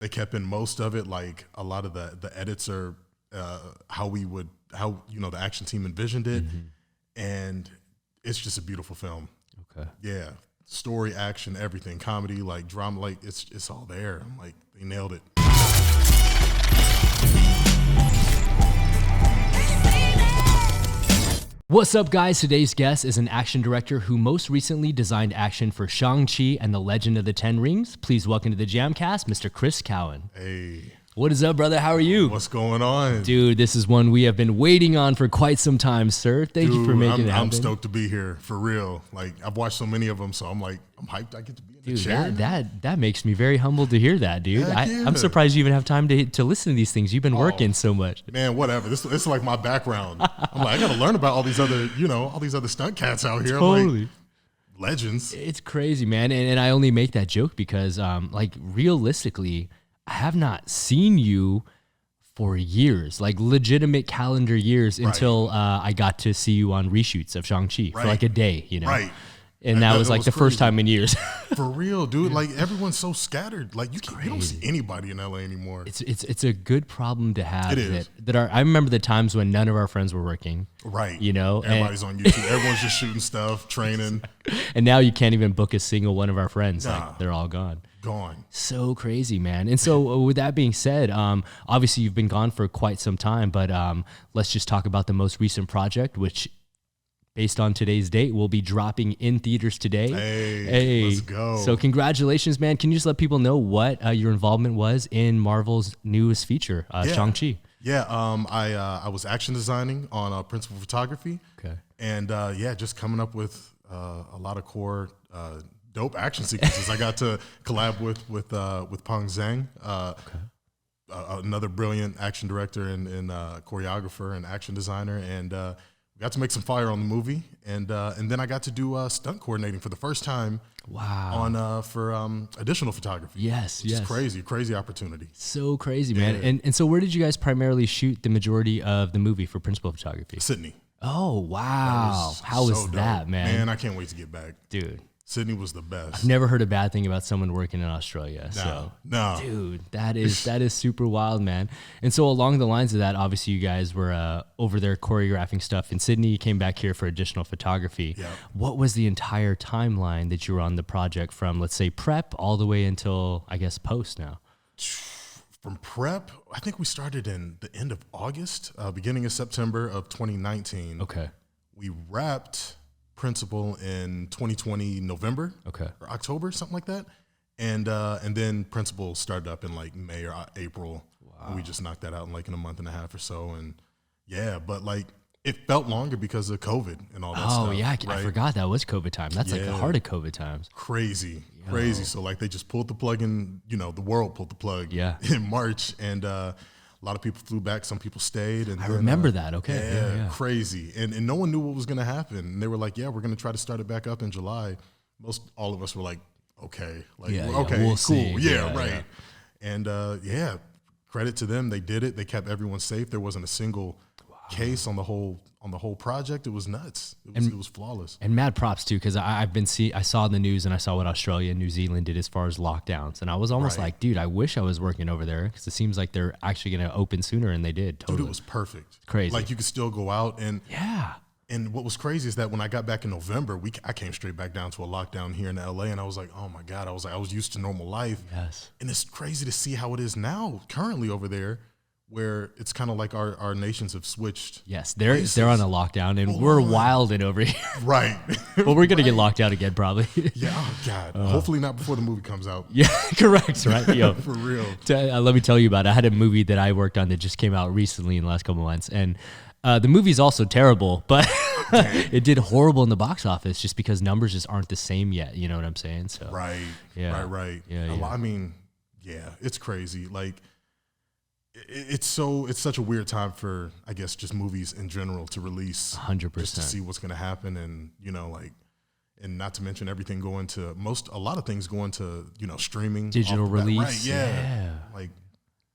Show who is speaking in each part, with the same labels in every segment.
Speaker 1: They kept in most of it. Like a lot of the edits are how the action team envisioned it, and it's just a beautiful film.
Speaker 2: Okay.
Speaker 1: Yeah, story, action, everything, comedy, like drama, like it's all there. I'm like, they nailed it.
Speaker 2: What's up, guys? Today's guest is an action director who most recently designed action for Shang-Chi and the Legend of the Ten Rings. Please welcome to the JAMCast, Mr. Chris Cowan.
Speaker 1: Hey.
Speaker 2: What is up, brother? How are you?
Speaker 1: What's going on?
Speaker 2: Dude, this is one we have been waiting on for quite some time, sir. Thank you for making it happen.
Speaker 1: I'm stoked to be here, for real. Like, I've watched so many of them, so I'm hyped I get to be in the chair.
Speaker 2: That makes me very humbled to hear that, dude. I'm surprised you even have time to listen to these things. You've been working so much.
Speaker 1: Man, whatever. It's like my background. I'm like, I got to learn about all these other stunt cats out here.
Speaker 2: Totally.
Speaker 1: I'm like, legends.
Speaker 2: It's crazy, man. And I only make that joke because, realistically, I have not seen you for years, like legitimate calendar years, until I got to see you on reshoots of Shang-Chi for like a day,
Speaker 1: Right.
Speaker 2: And that was like the first time in years.
Speaker 1: For real, dude. Like, everyone's so scattered. Like, you don't see anybody in LA anymore.
Speaker 2: It's a good problem to have.
Speaker 1: It is.
Speaker 2: I remember the times when none of our friends were working.
Speaker 1: Right.
Speaker 2: Everybody's
Speaker 1: on YouTube. Everyone's just shooting stuff, training.
Speaker 2: And now you can't even book a single one of our friends. Nah. Like, they're all gone. So crazy, man. And so with that being said, obviously you've been gone for quite some time, but let's just talk about the most recent project, which based on today's date will be dropping in theaters today.
Speaker 1: Hey, let's go.
Speaker 2: So congratulations, man. Can you just let people know what your involvement was in Marvel's newest feature, Shang-Chi?
Speaker 1: Yeah, I was action designing on principal photography.
Speaker 2: Okay.
Speaker 1: And just coming up with a lot of core dope action sequences. I got to collab with Peng Zhang, another brilliant action director and choreographer and action designer, and we got to make some fire on the movie. And then I got to do stunt coordinating for the first time.
Speaker 2: Wow!
Speaker 1: For additional photography.
Speaker 2: Yes.
Speaker 1: Crazy opportunity.
Speaker 2: So crazy, man. And so where did you guys primarily shoot the majority of the movie for principal photography?
Speaker 1: Sydney.
Speaker 2: Oh wow! How was that, man?
Speaker 1: Man, I can't wait to get back,
Speaker 2: dude.
Speaker 1: Sydney was the best.
Speaker 2: I've never heard a bad thing about someone working in Australia.
Speaker 1: No.
Speaker 2: Dude, that is super wild, man. And so along the lines of that, obviously you guys were over there choreographing stuff in Sydney. You came back here for additional photography.
Speaker 1: Yep.
Speaker 2: What was the entire timeline that you were on the project from, let's say, prep all the way until, I guess, post now?
Speaker 1: From prep, I think we started in the end of August, beginning of September of 2019.
Speaker 2: Okay.
Speaker 1: We wrapped principal in 2020 November or October, something like that, and then principal started up in like May or April. Wow. And we just knocked that out in a month and a half or so, and but like it felt longer because of COVID and all that stuff.
Speaker 2: Oh yeah, I forgot that was COVID time. That's like the heart of COVID times.
Speaker 1: Crazy. So like they just pulled the plug in, the world pulled the plug in March, and a lot of people flew back. Some people stayed. And
Speaker 2: I remember that. Okay.
Speaker 1: Yeah, crazy. And no one knew what was going to happen. And they were like, we're going to try to start it back up in July. All of us were like, okay. Okay,
Speaker 2: we'll
Speaker 1: cool.
Speaker 2: See.
Speaker 1: Yeah, right. Yeah. And credit to them. They did it. They kept everyone safe. There wasn't a single case on the whole project. It was nuts. It was flawless.
Speaker 2: And mad props too, because I saw in the news and I saw what Australia and New Zealand did as far as lockdowns, and I was almost like, dude, I wish I was working over there, because it seems like they're actually going to open sooner, and they did. Totally.
Speaker 1: Dude, it was perfect.
Speaker 2: Crazy.
Speaker 1: Like you could still go out and And what was crazy is that when I got back in November, I came straight back down to a lockdown here in LA, and I was like, oh my God, I was used to normal life.
Speaker 2: Yes.
Speaker 1: And it's crazy to see how it is now, currently over there, where it's kind of like our nations have switched.
Speaker 2: Yes, they're on a lockdown, and we're wilding over here.
Speaker 1: Right.
Speaker 2: Well, we're gonna get locked out again, probably.
Speaker 1: Yeah. Oh God. Hopefully not before the movie comes out.
Speaker 2: Yeah. Correct. Right. Yo.
Speaker 1: For real.
Speaker 2: Let me tell you about it. I had a movie that I worked on that just came out recently in the last couple of months, and the movie's also terrible, but it did horrible in the box office just because numbers just aren't the same yet. You know what I'm saying? So.
Speaker 1: Right.
Speaker 2: Yeah.
Speaker 1: Right.
Speaker 2: Yeah.
Speaker 1: I mean, it's crazy. Like. It's such a weird time for, I guess, just movies in general to release.
Speaker 2: 100%.
Speaker 1: Just to see what's going to happen, and and not to mention everything going to a lot of things going to streaming,
Speaker 2: digital release.
Speaker 1: Right? Yeah. Like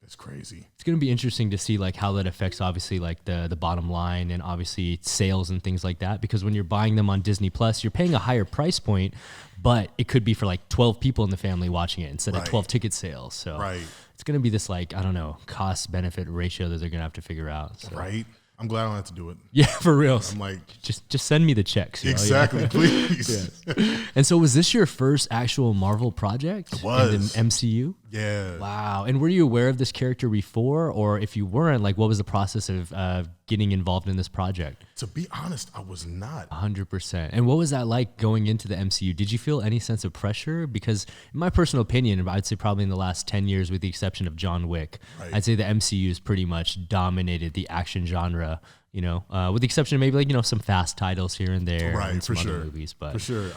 Speaker 1: it's crazy.
Speaker 2: It's going to be interesting to see like how that affects obviously like the bottom line and obviously sales and things like that, because when you're buying them on Disney Plus, you're paying a higher price point, but it could be for like 12 people in the family watching it instead of 12 ticket sales. So
Speaker 1: right.
Speaker 2: it's going to be this like, I don't know, cost benefit ratio that they're going to have to figure out. So.
Speaker 1: Right. I'm glad I don't have to do it.
Speaker 2: Yeah, for real.
Speaker 1: I'm like,
Speaker 2: just send me the checks.
Speaker 1: Exactly, please.
Speaker 2: Yeah. And so was this your first actual Marvel project?
Speaker 1: It was.
Speaker 2: In the MCU?
Speaker 1: Yeah.
Speaker 2: Wow. And were you aware of this character before? Or if you weren't, like, what was the process of getting involved in this project?
Speaker 1: To be honest, I was not.
Speaker 2: 100%. And what was that like going into the MCU? Did you feel any sense of pressure? Because in my personal opinion, I'd say probably in the last 10 years, with the exception of John Wick, right. I'd say the MCU has pretty much dominated the action genre, you know, with the exception of maybe like, you know, some fast titles here and there.
Speaker 1: Right,
Speaker 2: and some
Speaker 1: for
Speaker 2: other
Speaker 1: sure.
Speaker 2: Movies, but.
Speaker 1: For sure.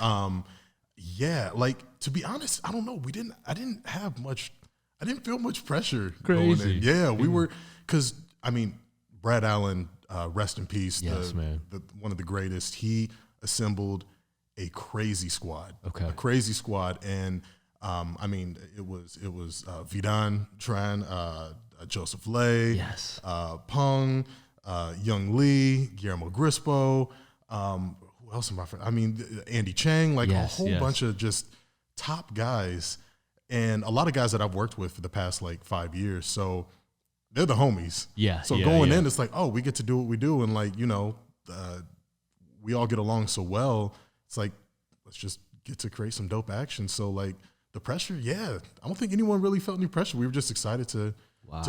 Speaker 1: Yeah, like, to be honest, I don't know. I didn't feel much pressure
Speaker 2: Crazy.
Speaker 1: Going in. Yeah, we were, because, I mean, Brad Allen, rest in peace.
Speaker 2: Yes, man.
Speaker 1: One of the greatest. He assembled a crazy squad.
Speaker 2: Okay.
Speaker 1: A crazy squad. And, I mean, it was Vidan Tran, Joseph Lay,
Speaker 2: Yes.
Speaker 1: Peng, Young Lee, Guillermo Grispo, who else am I? I mean, Andy Chang, like a whole bunch of just top guys, and a lot of guys that I've worked with for the past like 5 years. So they're the homies.
Speaker 2: Yeah.
Speaker 1: So going in, it's like, oh, we get to do what we do, and like, you know, we all get along so well. It's like, let's just get to create some dope action. So like the pressure, yeah, I don't think anyone really felt any pressure. We were just excited to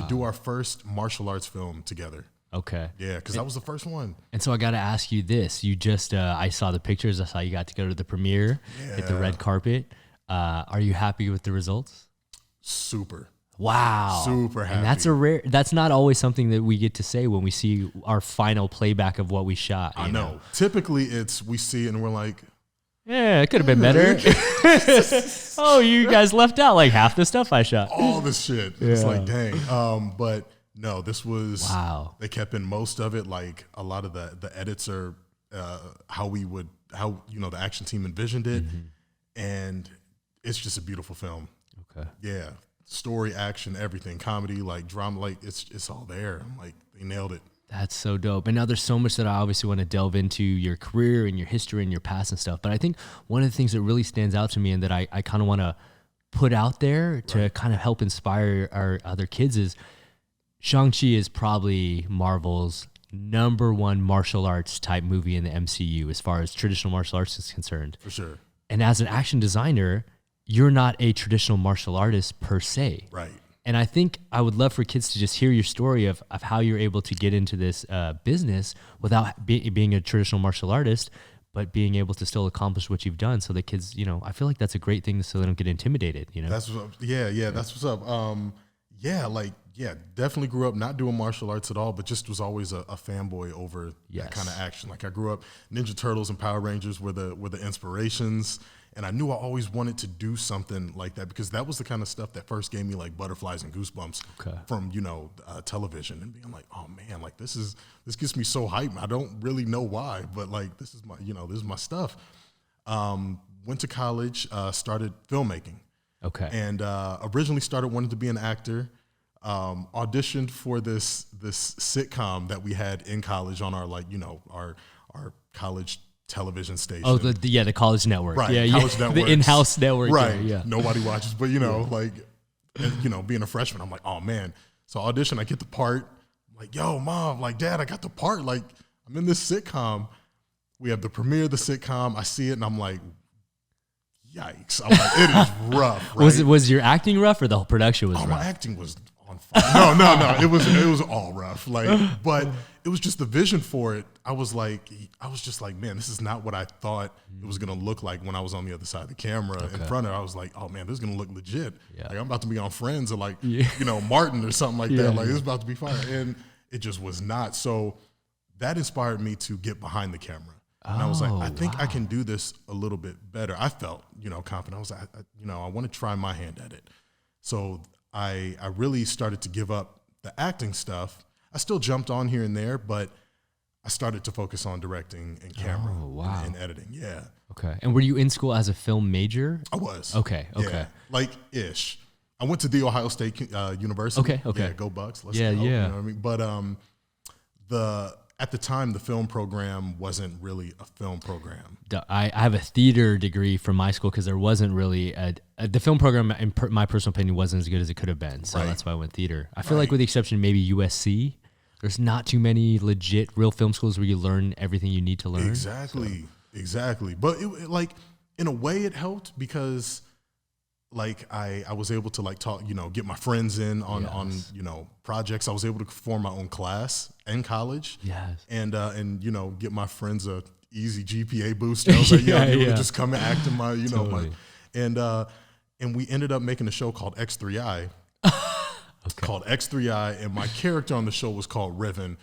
Speaker 1: do our first martial arts film together.
Speaker 2: Okay.
Speaker 1: Yeah, because that was the first one.
Speaker 2: And so I got to ask you this. You just, I saw the pictures. I saw you got to go to the premiere, hit the red carpet. Are you happy with the results?
Speaker 1: Super.
Speaker 2: Wow.
Speaker 1: Super happy.
Speaker 2: And that's not always something that we get to say when we see our final playback of what we shot.
Speaker 1: I know. Typically we see it and we're like,
Speaker 2: yeah, it could have been better. Oh, you guys left out like half the stuff I shot.
Speaker 1: All this shit. It's like, dang. But no, this was,
Speaker 2: wow.
Speaker 1: They kept in most of it. Like a lot of the edits are how you know, the action team envisioned it. Mm-hmm. And it's just a beautiful film.
Speaker 2: Okay.
Speaker 1: Yeah. Story, action, everything, comedy, like drama, like it's all there. I'm like, they nailed it.
Speaker 2: That's so dope. And now there's so much that I obviously want to delve into your career and your history and your past and stuff. But I think one of the things that really stands out to me and that I kind of want to put out there to kind of help inspire our other kids is Shang-Chi is probably Marvel's #1 martial arts type movie in the MCU as far as traditional martial arts is concerned.
Speaker 1: For sure.
Speaker 2: And as an action designer, you're not a traditional martial artist per se.
Speaker 1: Right.
Speaker 2: And I think I would love for kids to just hear your story of how you're able to get into this business without being a traditional martial artist, but being able to still accomplish what you've done. So the kids, you know, I feel like that's a great thing so they don't get intimidated, you know?
Speaker 1: That's what's up. Yeah, that's what's up. Definitely grew up not doing martial arts at all, but just was always a fanboy over that kind of action. Like I grew up, Ninja Turtles and Power Rangers were the inspirations. And I knew I always wanted to do something like that because that was the kind of stuff that first gave me like butterflies and goosebumps from, you know, television and being like, oh man, like this gets me so hyped. I don't really know why, but like, this is my stuff. Went to college, started filmmaking.
Speaker 2: Okay.
Speaker 1: And originally started wanting to be an actor. Auditioned for this sitcom that we had in college on our our college television station.
Speaker 2: Oh, the college network.
Speaker 1: Right.
Speaker 2: Yeah,
Speaker 1: college network.
Speaker 2: The in-house network.
Speaker 1: Right.
Speaker 2: Yeah.
Speaker 1: Nobody watches, but like, being a freshman, I'm like, oh man. So audition, I get the part. I'm like, yo, mom, like, dad, I got the part. Like, I'm in this sitcom. We have the premiere of the sitcom. I see it and I'm like, yikes. I'm like, it is rough. Right?
Speaker 2: Was your acting rough or the whole production was rough?
Speaker 1: My acting was on fire. No. It was all rough. Like, but it was just the vision for it. I was just like, man, this is not what I thought it was gonna look like when I was on the other side of the camera in front of it. I was like, oh man, this is gonna look legit. Yeah. Like I'm about to be on Friends or like, Martin or something like that. Like this is about to be fire. And it just was not. So that inspired me to get behind the camera. And I was like, I think I can do this a little bit better. I felt, confident. I was like, I want to try my hand at it. So I really started to give up the acting stuff. I still jumped on here and there, but I started to focus on directing and camera and editing. Yeah.
Speaker 2: Okay. And were you in school as a film major?
Speaker 1: I was.
Speaker 2: Okay.
Speaker 1: Yeah, like ish. I went to the Ohio State University.
Speaker 2: Okay.
Speaker 1: Yeah, go Bucks.
Speaker 2: Yeah.
Speaker 1: You know what I mean? But at the time, the film program wasn't really a film program.
Speaker 2: I have a theater degree from my school because there wasn't really the film program, in my personal opinion, wasn't as good as it could have been. So that's why I went theater. I feel like with the exception of maybe USC, there's not too many legit real film schools where you learn everything you need to learn.
Speaker 1: Exactly. But it, like, in a way it helped because like I was able to like talk, get my friends in on projects. I was able to form my own class in college.
Speaker 2: Yes.
Speaker 1: And get my friends a easy GPA booster. I was like, just come and act in my, totally. And we ended up making a show called X3i. Called X3i, and my character on the show was called Riven,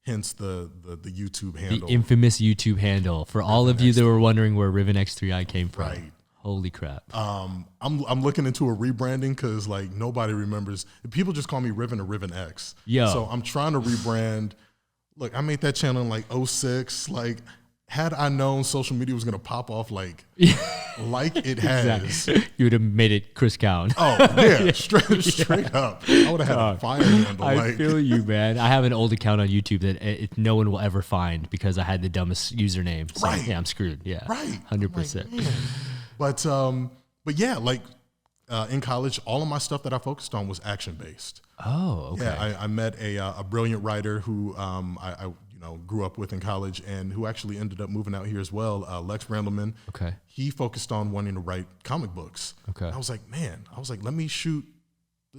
Speaker 1: hence the YouTube handle.
Speaker 2: The infamous YouTube handle. For all of you that were wondering where Riven X3i came from. Right. Holy crap.
Speaker 1: I'm looking into a rebranding because like nobody remembers. People just call me Riven or Riven X. So I'm trying to rebrand. Look, I made that channel in like 2006. Like, had I known social media was gonna pop off like it has,
Speaker 2: exactly. You would have made it Chris Cowan.
Speaker 1: Oh yeah, straight up. I would have had a fire handle.
Speaker 2: I feel you, man. I have an old account on YouTube that no one will ever find because I had the dumbest username. So, yeah, I'm screwed. Yeah, 100%.
Speaker 1: But yeah, like in college, all of my stuff that I focused on was action based.
Speaker 2: Oh, okay.
Speaker 1: Yeah, I met a brilliant writer who I grew up with in college and who actually ended up moving out here as well, Lex Randleman.
Speaker 2: Okay.
Speaker 1: He focused on wanting to write comic books.
Speaker 2: Okay.
Speaker 1: I was like, let me shoot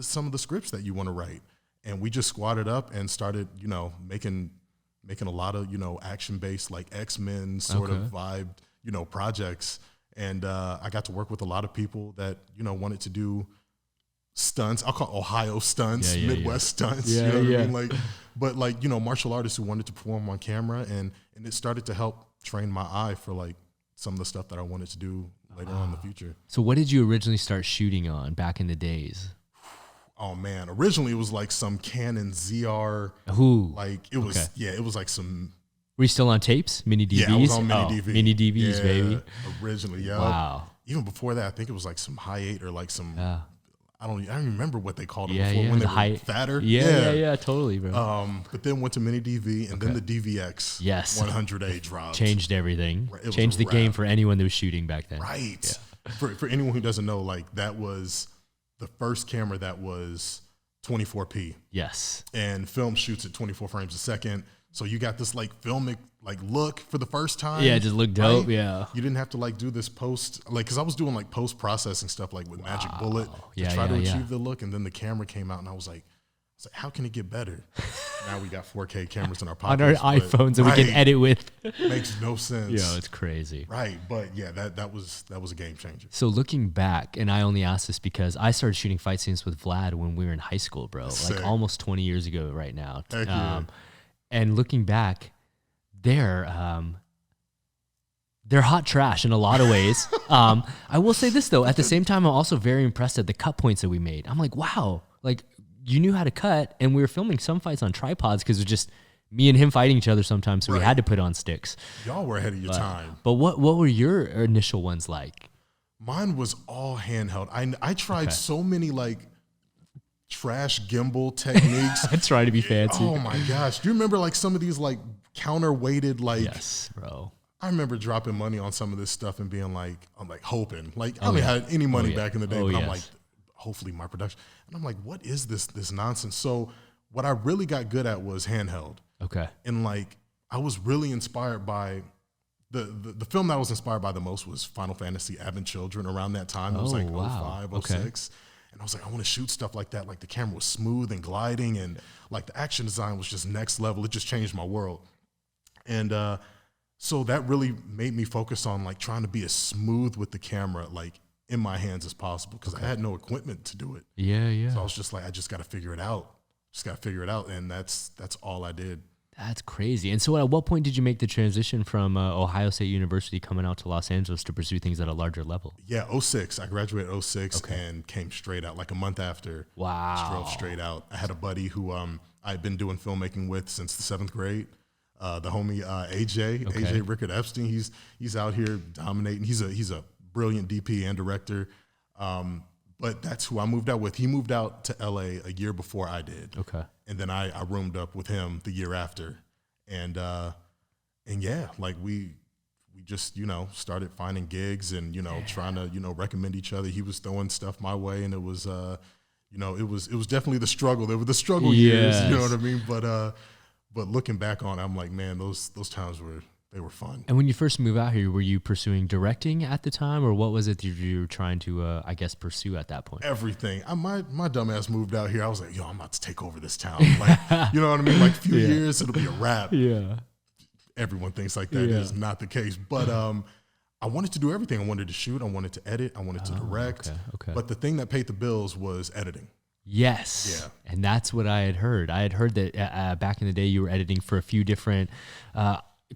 Speaker 1: some of the scripts that you want to write. And we just squatted up and started, making a lot of, action-based like X-Men sort of vibe, projects. And I got to work with a lot of people that, wanted to do stunts. I'll call Ohio stunts, Midwest stunts.
Speaker 2: Yeah,
Speaker 1: you know what I mean? But martial artists who wanted to perform on camera, and it started to help train my eye for like some of the stuff that I wanted to do later on in the future.
Speaker 2: So what did you originally start shooting on back in the days?
Speaker 1: Oh man, originally it was like some Canon ZR. Like it was, it was like some.
Speaker 2: Were you still on tapes, mini DVs?
Speaker 1: Yeah, I was on mini DV.
Speaker 2: Mini DVs, baby.
Speaker 1: Originally, yeah.
Speaker 2: Wow.
Speaker 1: Even before that, I think it was like some high 8 or like some. I don't remember what they called them before when they were fatter.
Speaker 2: Yeah, totally, bro.
Speaker 1: But then went to mini DV and then the DVX 100A dropped.
Speaker 2: Changed everything. Changed the game for anyone that was shooting back then.
Speaker 1: Right. Yeah. For anyone who doesn't know, like that was the first camera that was 24p.
Speaker 2: Yes.
Speaker 1: And film shoots at 24 frames a second. So you got this like filmic like look for the first time.
Speaker 2: Yeah, it just looked dope. Right? Yeah.
Speaker 1: You didn't have to like do this post, like, cause I was doing like post processing stuff like with Magic Bullet to try to achieve the look. And then the camera came out and I was like, how can it get better? Now we got 4K cameras in our pockets.
Speaker 2: On our iPhones that we can edit with.
Speaker 1: Makes no sense.
Speaker 2: Yeah, it's crazy.
Speaker 1: Right. But yeah, that was a game changer.
Speaker 2: So looking back, and I only ask this because I started shooting fight scenes with Vlad when we were in high school, bro. Like almost 20 years ago right now.
Speaker 1: Heck yeah.
Speaker 2: And looking back, they're hot trash in a lot of ways. I will say this though, at the same time, I'm also very impressed at the cut points that we made. I'm like, wow, like you knew how to cut, and we were filming some fights on tripods because it was just me and him fighting each other sometimes, so we had to put on sticks.
Speaker 1: Y'all were ahead of your time.
Speaker 2: But what were your initial ones like?
Speaker 1: Mine was all handheld. I tried so many like trash gimbal techniques.
Speaker 2: I tried to be fancy.
Speaker 1: Oh my gosh. Do you remember like some of these like counterweighted like
Speaker 2: yes, bro.
Speaker 1: I remember dropping money on some of this stuff and being like, I'm like hoping. Like I didn't have any money back in the day, but I'm like, hopefully my production. And I'm like, what is this nonsense? So what I really got good at was handheld.
Speaker 2: Okay.
Speaker 1: And like I was really inspired by the film that I was inspired by the most was Final Fantasy Advent Children around that time. It was like 05, 06. And I was like, I want to shoot stuff like that. Like the camera was smooth and gliding, and like the action design was just next level. It just changed my world. And so that really made me focus on like trying to be as smooth with the camera, like in my hands as possible, because I had no equipment to do it.
Speaker 2: Yeah.
Speaker 1: So I was just like, I just got to figure it out. And that's all I did.
Speaker 2: That's crazy. And so at what point did you make the transition from Ohio State University coming out to Los Angeles to pursue things at a larger level?
Speaker 1: Yeah, 06. I graduated 06 and came straight out like a month after.
Speaker 2: Wow.
Speaker 1: Drove straight out. I had a buddy who I'd been doing filmmaking with since the 7th grade. The homie AJ Rickard Epstein. He's out here dominating. He's a brilliant DP and director. But that's who I moved out with. He moved out to LA a year before I did.
Speaker 2: Okay.
Speaker 1: And then I roomed up with him the year after. and yeah, like we just, you know, started finding gigs and, you know, trying to, you know, recommend each other. He was throwing stuff my way, and it was, you know, it was definitely the struggle. There were the struggle years, you know what I mean? But looking back on it, I'm like, man, those times they were fun.
Speaker 2: And when you first moved out here, were you pursuing directing at the time, or what was it that you were trying to, I guess, pursue at that point?
Speaker 1: Everything. My dumb ass moved out here. I was like, yo, I'm about to take over this town. Like, you know what I mean? Like a few years, it'll be a wrap.
Speaker 2: Yeah.
Speaker 1: Everyone thinks like that. Is not the case. But I wanted to do everything. I wanted to shoot. I wanted to edit. I wanted to direct.
Speaker 2: Okay.
Speaker 1: But the thing that paid the bills was editing.
Speaker 2: Yes. Yeah. And that's what I had heard. I had heard that back in the day you were editing for a few different,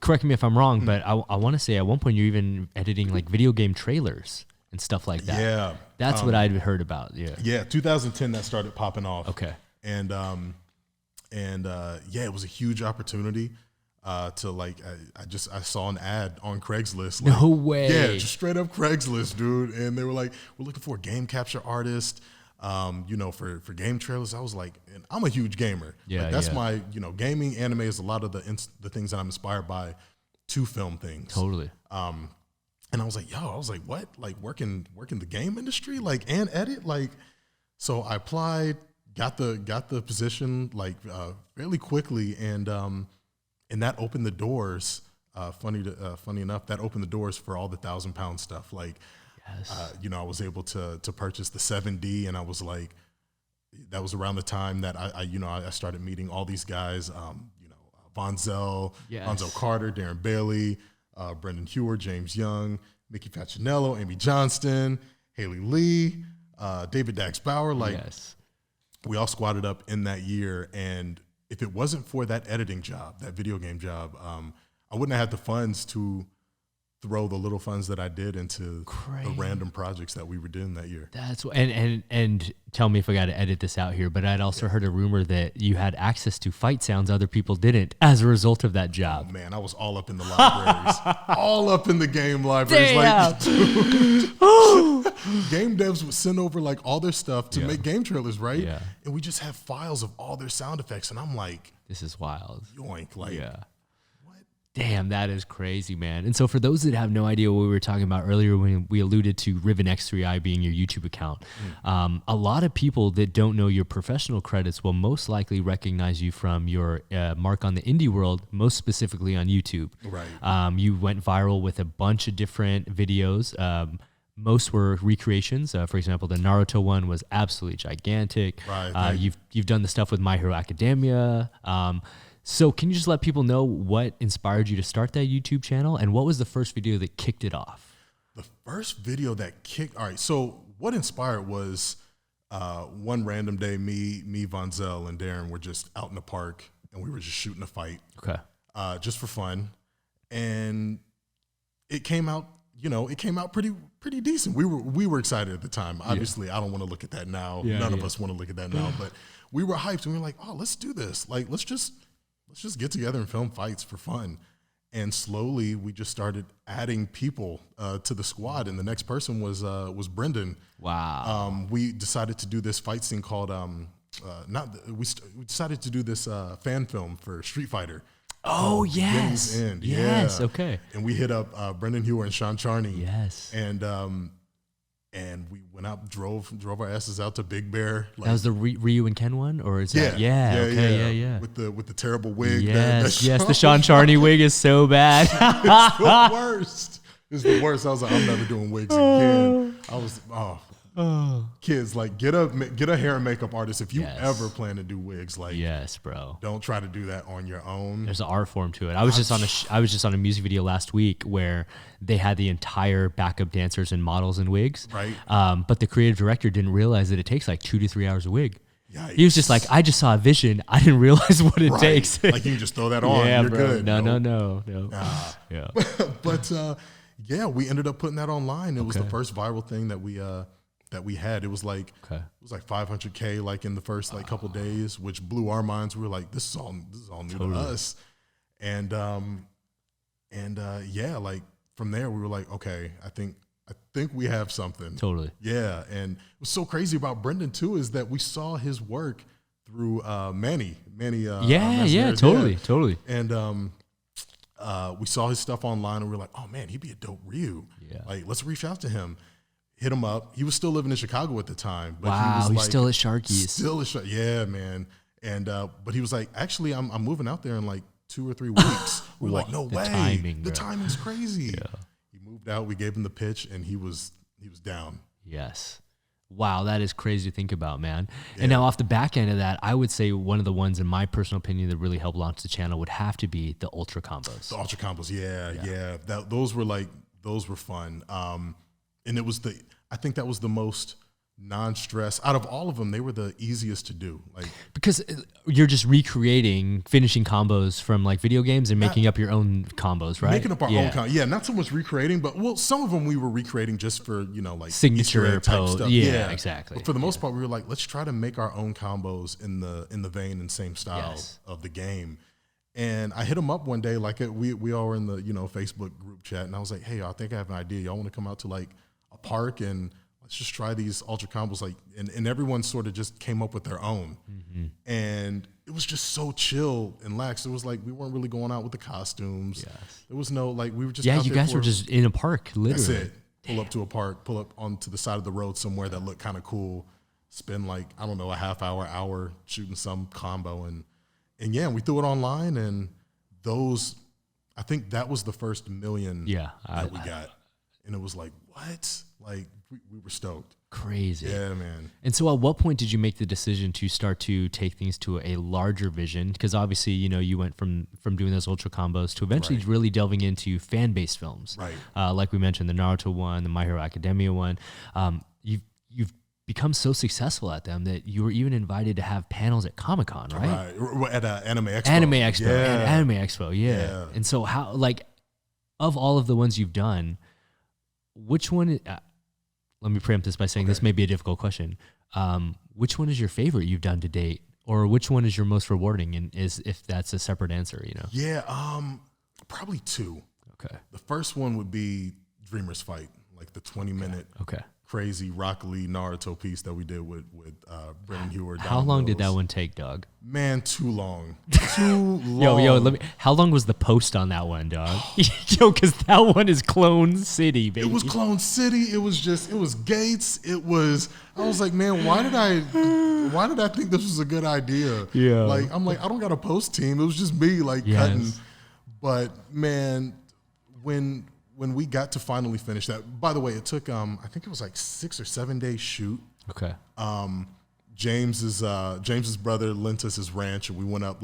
Speaker 2: correct me if I'm wrong, but I want to say at one point you were even editing like video game trailers and stuff like that.
Speaker 1: Yeah.
Speaker 2: That's what I'd heard about. Yeah.
Speaker 1: Yeah. 2010 that started popping off.
Speaker 2: Okay.
Speaker 1: And yeah, it was a huge opportunity. To like, I saw an ad on Craigslist. Like,
Speaker 2: no way.
Speaker 1: Yeah, just straight up Craigslist, dude. And they were like, we're looking for a game capture artist, you know, for game trailers. I was like, and I'm a huge gamer.
Speaker 2: Yeah,
Speaker 1: like, that's my, you know, gaming, anime is a lot of the things that I'm inspired by to film things.
Speaker 2: Totally.
Speaker 1: And I was like, what? Like working the game industry, like, and edit, like. So I applied, got the position like fairly quickly, and that opened the doors. Funny enough, that opened the doors for all the 1,000-pound stuff. Like, you know, I was able to purchase the 7D, and I was like, that was around the time that I started meeting all these guys. You know, Von Zell Carter, Darren Bailey, Brendan Hewer, James Young, Mickey Facinello, Amy Johnston, Haley Lee, David Dax Bauer. Like, we all squatted up in that year, and if it wasn't for that editing job, that video game job, I wouldn't have had the funds to throw the little funds that I did into the random projects that we were doing that year.
Speaker 2: That's and tell me if I got to edit this out here, but I'd also heard a rumor that you had access to fight sounds other people didn't as a result of that job.
Speaker 1: Oh, man, I was all up in the libraries, all up in the game libraries.
Speaker 2: Damn.
Speaker 1: Like, game devs would send over like all their stuff to make game trailers, right?
Speaker 2: Yeah.
Speaker 1: And we just have files of all their sound effects, and I'm like,
Speaker 2: this is wild.
Speaker 1: Yoink, like.
Speaker 2: Damn, that is crazy, man. And so for those that have no idea what we were talking about earlier when we alluded to Riven X3i being your YouTube account, a lot of people that don't know your professional credits will most likely recognize you from your mark on the indie world, most specifically on YouTube.
Speaker 1: Right.
Speaker 2: You went viral with a bunch of different videos. Most were recreations. For example, the Naruto one was absolutely gigantic.
Speaker 1: Right.
Speaker 2: You've done the stuff with My Hero Academia. So can you just let people know what inspired you to start that YouTube channel, and what was the first video that kicked it off?
Speaker 1: The first video that kicked, all right, so what inspired was one random day, me, Von Zell, and Darren were just out in the park, and we were just shooting a fight.
Speaker 2: Okay.
Speaker 1: Just for fun. And it came out, you know, pretty decent. We were excited at the time. Obviously, I don't want to look at that now. None of us want to look at that now, but we were hyped, and we were like, oh, let's do this. Like, let's just get together and film fights for fun. And slowly we just started adding people to the squad. And the next person was Brendan.
Speaker 2: Wow.
Speaker 1: We decided to do this fight scene called, we decided to do this fan film for Street Fighter.
Speaker 2: Oh, yes.
Speaker 1: End.
Speaker 2: Yes,
Speaker 1: yeah.
Speaker 2: Okay.
Speaker 1: And we hit up Brendan Hewer and ShangChi.
Speaker 2: Yes.
Speaker 1: And we went out, drove our asses out to Big Bear.
Speaker 2: Like, that was the Ryu and Ken one, or is that? Yeah.
Speaker 1: With the terrible wig.
Speaker 2: Yes, the ShangChi wig is so bad.
Speaker 1: It's the worst. It's the worst. I was like, I'm never doing wigs again. I was kids, like, get a hair and makeup artist if you ever plan to do wigs. Like,
Speaker 2: yes, bro.
Speaker 1: Don't try to do that on your own.
Speaker 2: There's an art form to it. I was just on a music video last week where they had the entire backup dancers and models in wigs.
Speaker 1: Right.
Speaker 2: But the creative director didn't realize that it takes like 2 to 3 hours a wig.
Speaker 1: Yikes.
Speaker 2: He was just like, I just saw a vision. I didn't realize what it takes.
Speaker 1: Like, you can just throw that on.
Speaker 2: Yeah,
Speaker 1: You're
Speaker 2: bro.
Speaker 1: good.
Speaker 2: No.
Speaker 1: Yeah. But we ended up putting that online. It was the first viral thing that we had. It was like 500K like in the first like couple days, which blew our minds. We were like, this is all new to us. And like from there we were like, okay, I think we have something.
Speaker 2: Totally.
Speaker 1: Yeah. And what's so crazy about Brendan too is that we saw his work through Manny.
Speaker 2: Yeah, totally.
Speaker 1: And we saw his stuff online, and we were like, oh man, he'd be a dope Ryu.
Speaker 2: Yeah.
Speaker 1: Like, let's reach out to him. Hit him up. He was still living in Chicago at the time. But
Speaker 2: wow, he's still at Sharky's.
Speaker 1: Yeah, man. And but he was like, actually, I'm moving out there in like 2 or 3 weeks. We're like, no way. The timing's crazy. Yeah. He moved out. We gave him the pitch, and he was down.
Speaker 2: Yes. Wow, that is crazy to think about, man. Yeah. And now off the back end of that, I would say one of the ones, in my personal opinion, that really helped launch the channel would have to be the Ultra Combos.
Speaker 1: The Ultra Combos, yeah. Those were fun. And it was I think that was the most non-stress out of all of them. They were the easiest to do, like,
Speaker 2: because you're just recreating finishing combos from like video games and making up your own combos, right?
Speaker 1: Making up our own combos. Not so much recreating, but some of them we were recreating just for, like
Speaker 2: signature type stuff. Yeah, exactly.
Speaker 1: But for the most part, we were like, let's try to make our own combos in the vein and same style of the game. And I hit him up one day, like we all were in the Facebook group chat, and I was like, hey, I think I have an idea. Y'all want to come out to like a park and let's just try these Ultra Combos, like, and everyone sort of just came up with their own. Mm-hmm. And it was just so chill and lax. It was like we weren't really going out with the costumes. Yes. There was no, like, we were just
Speaker 2: you guys were just in a park, literally. That's it.
Speaker 1: Pull up to a park, pull up onto the side of the road somewhere that looked kind of cool, spend like, I don't know, a half hour shooting some combo. And we threw it online, and I think that was the first million that we got. And it was like, what? Like, we were stoked.
Speaker 2: Crazy.
Speaker 1: Yeah, man.
Speaker 2: And so at what point did you make the decision to start to take things to a larger vision? Because obviously, you went from doing those Ultra Combos to eventually really delving into fan-based films.
Speaker 1: Right.
Speaker 2: Like we mentioned, the Naruto one, the My Hero Academia one. You've become so successful at them that you were even invited to have panels at Comic-Con, right?
Speaker 1: Right. At Anime Expo.
Speaker 2: Anime Expo, yeah. And so how, like, of all of the ones you've done, which one, let me preempt this by saying this may be a difficult question. Which one is your favorite you've done to date? Or which one is your most rewarding? And if that's a separate answer,
Speaker 1: Yeah, probably 2.
Speaker 2: Okay.
Speaker 1: The first one would be Dreamer's Fight, like the 20-minute crazy Rock Lee Naruto piece that we did with Brennan Hewer.
Speaker 2: How long did that one take, dog?
Speaker 1: Man, too long. Too long.
Speaker 2: Yo, how long was the post on that one, dog? Yo, because that one is Clone City, baby.
Speaker 1: It was Clone City. It was Gates. I was like, man, why did I think this was a good idea?
Speaker 2: Yeah.
Speaker 1: Like, I'm like, I don't got a post team. It was just me, like, cutting. But, man, when we got to finally finish that, by the way, it took, I think it was like 6 or 7 day shoot.
Speaker 2: Okay.
Speaker 1: James's brother lent us his ranch, and we went up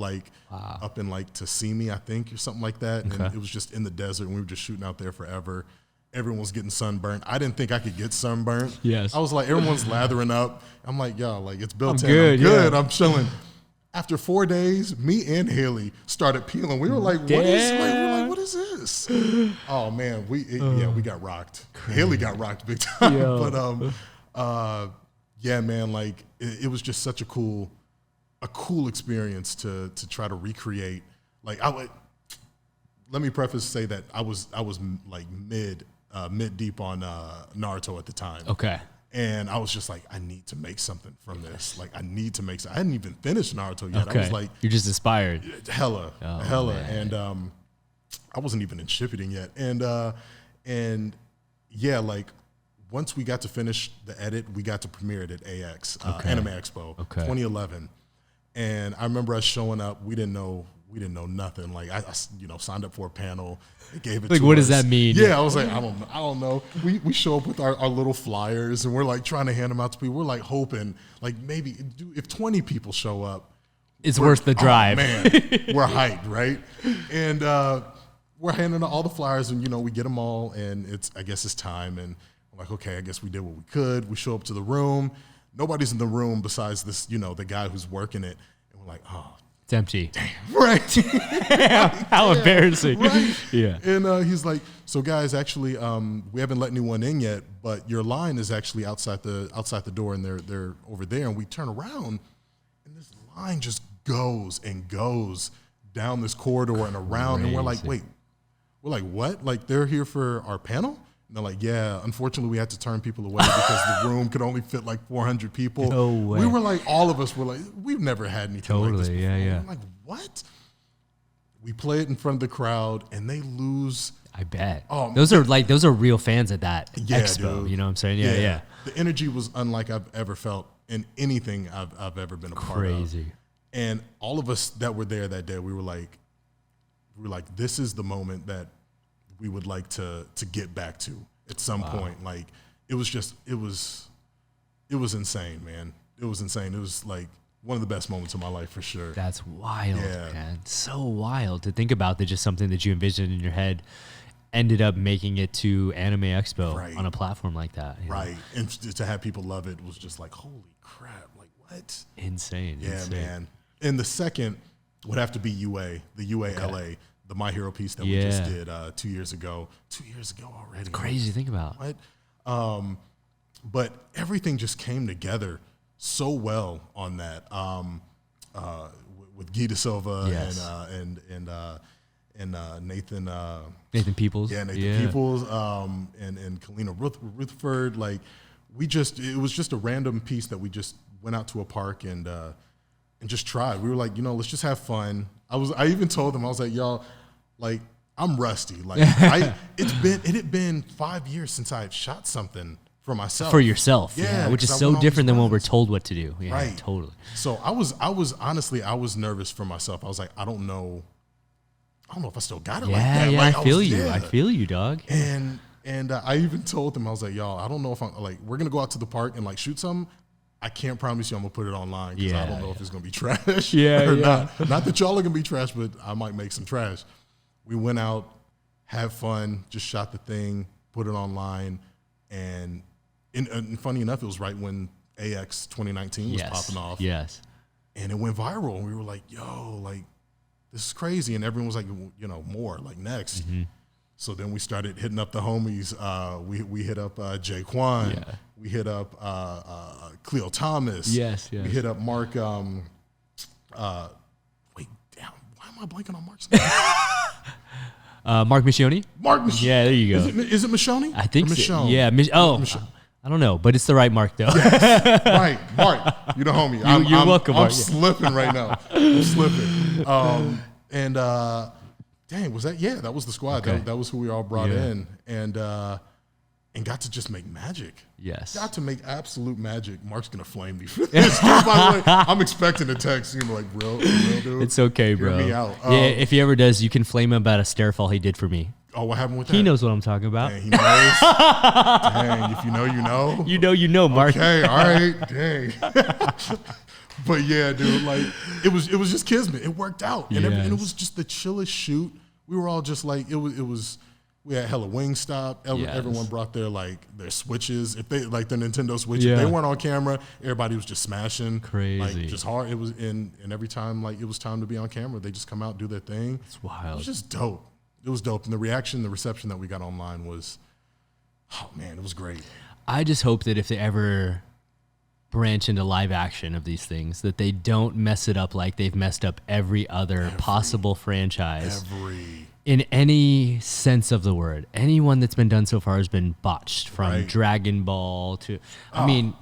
Speaker 1: up in like Kissimmee, I think, or something like that. And it was just in the desert, and we were just shooting out there forever. Everyone was getting sunburned. I didn't think I could get sunburned.
Speaker 2: Yes.
Speaker 1: I was like, everyone's lathering up. I'm like, yo, like, it's built
Speaker 2: in. I'm good.
Speaker 1: I'm chilling. After 4 days, me and Haley started peeling. We were like, what is this? Oh man, we got rocked. Crazy. Haley got rocked big time. But yeah, man, like it was just such a cool experience to try to recreate. Like, let me preface say that I was like mid deep on Naruto at the time.
Speaker 2: Okay.
Speaker 1: And I was just like, I need to make something from this. Like, I need to make something. I hadn't even finished Naruto yet.
Speaker 2: Okay.
Speaker 1: I was like,
Speaker 2: you're just inspired.
Speaker 1: Hella.
Speaker 2: Man.
Speaker 1: And I wasn't even in Shippuden yet. And yeah, like, once we got to finish the edit, we got to premiere it at AX, Anime Expo, 2011. And I remember us showing up. We didn't know nothing. Like, I signed up for a panel. They gave it to us.
Speaker 2: Like, what does that mean?
Speaker 1: Yeah, I was like, I don't know. We show up with our little flyers, and we're like trying to hand them out to people. We're like hoping, like, maybe if 20 people show up,
Speaker 2: it's worth the drive.
Speaker 1: Oh, man, we're hyped, right? And we're handing out all the flyers, and we get them all, and I guess it's time. And I'm like, okay, I guess we did what we could. We show up to the room. Nobody's in the room besides this, the guy who's working it. And we're like, oh.
Speaker 2: It's empty.
Speaker 1: Damn, right.
Speaker 2: How embarrassing.
Speaker 1: Right.
Speaker 2: Yeah.
Speaker 1: And he's like, so guys, actually, we haven't let anyone in yet, but your line is actually outside the door, and they're over there. And we turn around, and this line just goes and goes down this corridor and around. And we're like, wait, what? Like, they're here for our panel? And they're like, yeah, unfortunately we had to turn people away because the room could only fit like 400 people.
Speaker 2: No way.
Speaker 1: We were like, all of us were like, we've never had anything like this before. I'm like, what? We play it in front of the crowd and they lose.
Speaker 2: I bet. Oh, those are real fans at that expo. Dude. You know what I'm saying? Yeah.
Speaker 1: The energy was unlike I've ever felt in anything I've ever been a part of.
Speaker 2: Crazy.
Speaker 1: And all of us that were there that day, we were like, this is the moment that we would like to get back to at some point. Like it was insane, man. It was insane. It was like one of the best moments of my life for sure.
Speaker 2: That's wild, man. So wild to think about that just something that you envisioned in your head ended up making it to Anime Expo on a platform like that.
Speaker 1: Right. And to have people love it was just like, holy crap. Like what?
Speaker 2: Insane.
Speaker 1: Yeah, man. And the second would have to be the UA LA, the My Hero piece that we just did 2 years ago. 2 years ago already.
Speaker 2: It's crazy to think about.
Speaker 1: What? But everything just came together so well on that. With Guy De Silva and Nathan
Speaker 2: Peoples.
Speaker 1: Yeah, Nathan Peoples, and Kalina Rutherford. Like it was just a random piece that we just went out to a park and just tried. We were like, let's just have fun. I even told them, I was like, y'all, like, I'm rusty. Like it had been 5 years since I had shot something for myself.
Speaker 2: For yourself. Yeah. Which is so different than when we're told what to do. Yeah,
Speaker 1: right.
Speaker 2: Totally.
Speaker 1: So I was honestly, I was nervous for myself. I was like, I don't know if I still got it like that.
Speaker 2: Yeah,
Speaker 1: like,
Speaker 2: I feel you, dog.
Speaker 1: And I even told them, I was like, y'all, I don't know if I'm like, we're going to go out to the park and like shoot something. I can't promise you I'm going to put it online because I don't know if it's going to be trash or not. Not that y'all are going to be trash, but I might make some trash. We went out, had fun, just shot the thing, put it online. And funny enough, it was right when AX 2019 was popping off.
Speaker 2: Yes. And
Speaker 1: it went viral. And we were like, yo, like, this is crazy. And everyone was like, more, like next. Mm-hmm. So then we started hitting up the homies. We hit up Jaquan. Yeah. We hit up Cleo Thomas.
Speaker 2: Yes.
Speaker 1: We hit up Mark. Wait, damn, why am I blanking on Mark's name?
Speaker 2: Mark Michonne?
Speaker 1: Mark Michonne.
Speaker 2: Yeah, there you go.
Speaker 1: Is it Michonne?
Speaker 2: I think so. Yeah. I don't know, but it's the right Mark, though.
Speaker 1: Yes, right. Mark, you're the homie.
Speaker 2: You're welcome, Mark.
Speaker 1: I'm slipping right now. I'm slipping. Dang, was that? Yeah, that was the squad. Okay. That was who we all brought in. And got to just make magic.
Speaker 2: Yes.
Speaker 1: Got to make absolute magic. Mark's going to flame me for this. By the way, I'm expecting a text. You're like, real dude.
Speaker 2: It's okay, bro.
Speaker 1: Hear me out.
Speaker 2: Yeah, if he ever does, you can flame him about a stairfall he did for me.
Speaker 1: Oh, what happened with that?
Speaker 2: He knows what I'm talking about.
Speaker 1: Dang, he knows. Dang, if you know, you know.
Speaker 2: You know, Mark.
Speaker 1: Okay, all right. Dang. But yeah, dude, like it was just kismet. It worked out. And, and it was just the chillest shoot. We were all just like, it was we had hella Wingstop. Everyone brought their switches. If they like their Nintendo Switch, if they weren't on camera, everybody was just smashing.
Speaker 2: Crazy.
Speaker 1: Like just hard. It was and every time like it was time to be on camera, they just come out, do their thing.
Speaker 2: It's wild.
Speaker 1: It was just dope. It was dope. And the reception that we got online was, oh man, it was great.
Speaker 2: I just hope that if they ever branch into live action of these things, that they don't mess it up like they've messed up every other possible franchise. In any sense of the word. Anyone that's been done so far has been botched, from Dragon Ball to, I mean,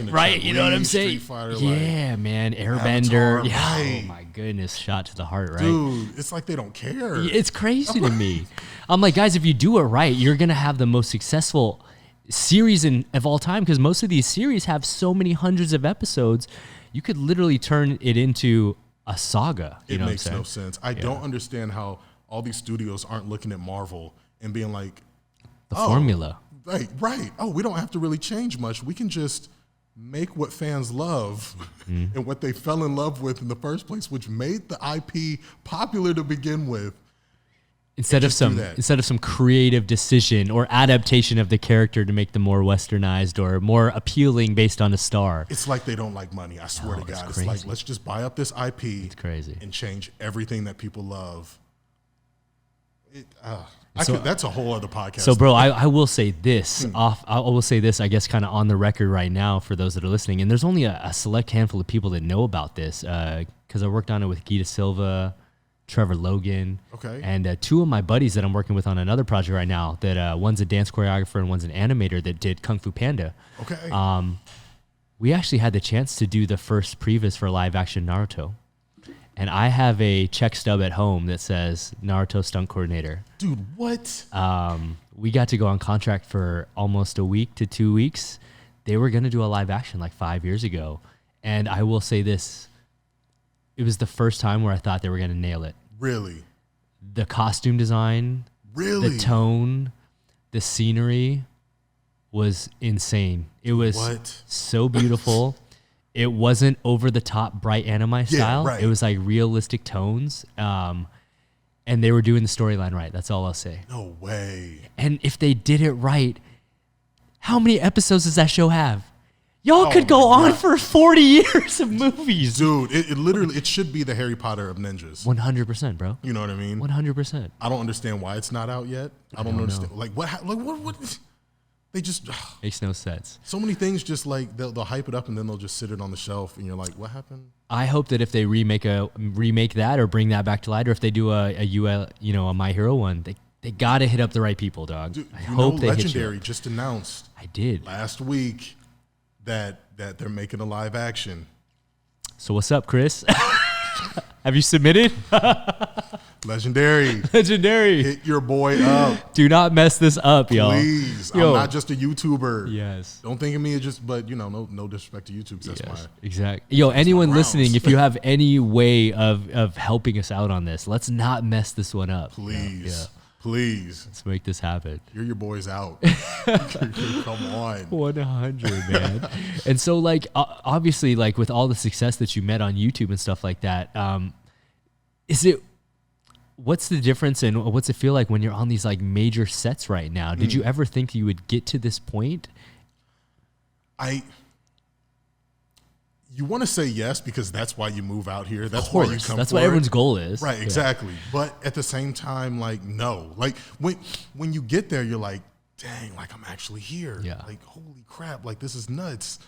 Speaker 2: right? You know what I'm saying? Yeah, man. Airbender. Oh my goodness. Shot to the heart, right?
Speaker 1: Dude, it's like they don't care.
Speaker 2: It's crazy to me. I'm like, guys, if you do it right, you're going to have the most successful series of all time, because most of these series have so many hundreds of episodes. You could literally turn it into a saga.
Speaker 1: It makes no sense. I don't understand how all these studios aren't looking at Marvel and being like,
Speaker 2: the formula.
Speaker 1: Right. Oh, we don't have to really change much. We can just make what fans love and what they fell in love with in the first place, which made the IP popular to begin with. Instead of some creative decision or adaptation of the character to make them more westernized or more appealing based on a star. It's like they don't like money. I swear to God. It's like, let's just buy up this IP. It's crazy. And change everything that people love. That's a whole other podcast.
Speaker 2: So, bro, I will say this I will say this, I guess, kind of on the record right now for those that are listening. And there's only a select handful of people that know about this because I worked on it with Guy De Silva, Trevor Logan.
Speaker 1: Okay.
Speaker 2: And two of my buddies that I'm working with on another project right now, that one's a dance choreographer and one's an animator that did Kung Fu Panda.
Speaker 1: Okay.
Speaker 2: We actually had the chance to do the first previs for live action Naruto. And I have a check stub at home that says Naruto stunt coordinator.
Speaker 1: Dude, what?
Speaker 2: We got to go on contract for almost a week to 2 weeks. They were going to do a live action like 5 years ago. And I will say this, it was the first time where I thought they were going to nail it.
Speaker 1: Really?
Speaker 2: The costume design,
Speaker 1: really,
Speaker 2: the tone, the scenery was insane. It was so beautiful. It wasn't over the top bright anime style.
Speaker 1: Right.
Speaker 2: It was like realistic tones. And they were doing the storyline right. That's all I'll say.
Speaker 1: No way.
Speaker 2: And if they did it right, how many episodes does that show have? Y'all could go on for 40 years of movies.
Speaker 1: Dude, it literally, it should be the Harry Potter of ninjas.
Speaker 2: 100%, bro.
Speaker 1: You know what I mean?
Speaker 2: 100%.
Speaker 1: I don't understand why it's not out yet. I don't understand. Like, what? They just...
Speaker 2: Makes no sense.
Speaker 1: So many things just like, they'll hype it up and then they'll just sit it on the shelf and you're like, what happened?
Speaker 2: I hope that if they remake that or bring that back to light, or if they do a My Hero one, they got to hit up the right people, dog.
Speaker 1: Dude,
Speaker 2: I hope they
Speaker 1: Legendary
Speaker 2: hit you.
Speaker 1: just announced.
Speaker 2: I did.
Speaker 1: Last week that they're making a live action.
Speaker 2: So what's up, Chris? Have you submitted?
Speaker 1: Legendary.
Speaker 2: Hit
Speaker 1: your boy up.
Speaker 2: Do not mess this up, y'all.
Speaker 1: Please.
Speaker 2: Yo.
Speaker 1: I'm not just a YouTuber.
Speaker 2: Yes.
Speaker 1: Don't think of me as just, but no disrespect to YouTube. That's why.
Speaker 2: Exactly. Yo, anyone listening, if you have any way of helping us out on this, let's not mess this one up.
Speaker 1: Please.
Speaker 2: Yeah.
Speaker 1: Please.
Speaker 2: Let's make this happen.
Speaker 1: Your boy's out. Come on.
Speaker 2: 100, man. And so, like, obviously, like, with all the success that you met on YouTube and stuff like that, what's the difference and what's it feel like when you're on these, like, major sets right now? Did you ever think you would get to this point? You want to say yes because that's why you move out here. That's why you come. That's what everyone's goal is.
Speaker 1: Right, exactly. But at the same time, like, no. Like, when you get there, you're like, dang, like, I'm actually here.
Speaker 2: Yeah.
Speaker 1: Like, holy crap, like, this is nuts.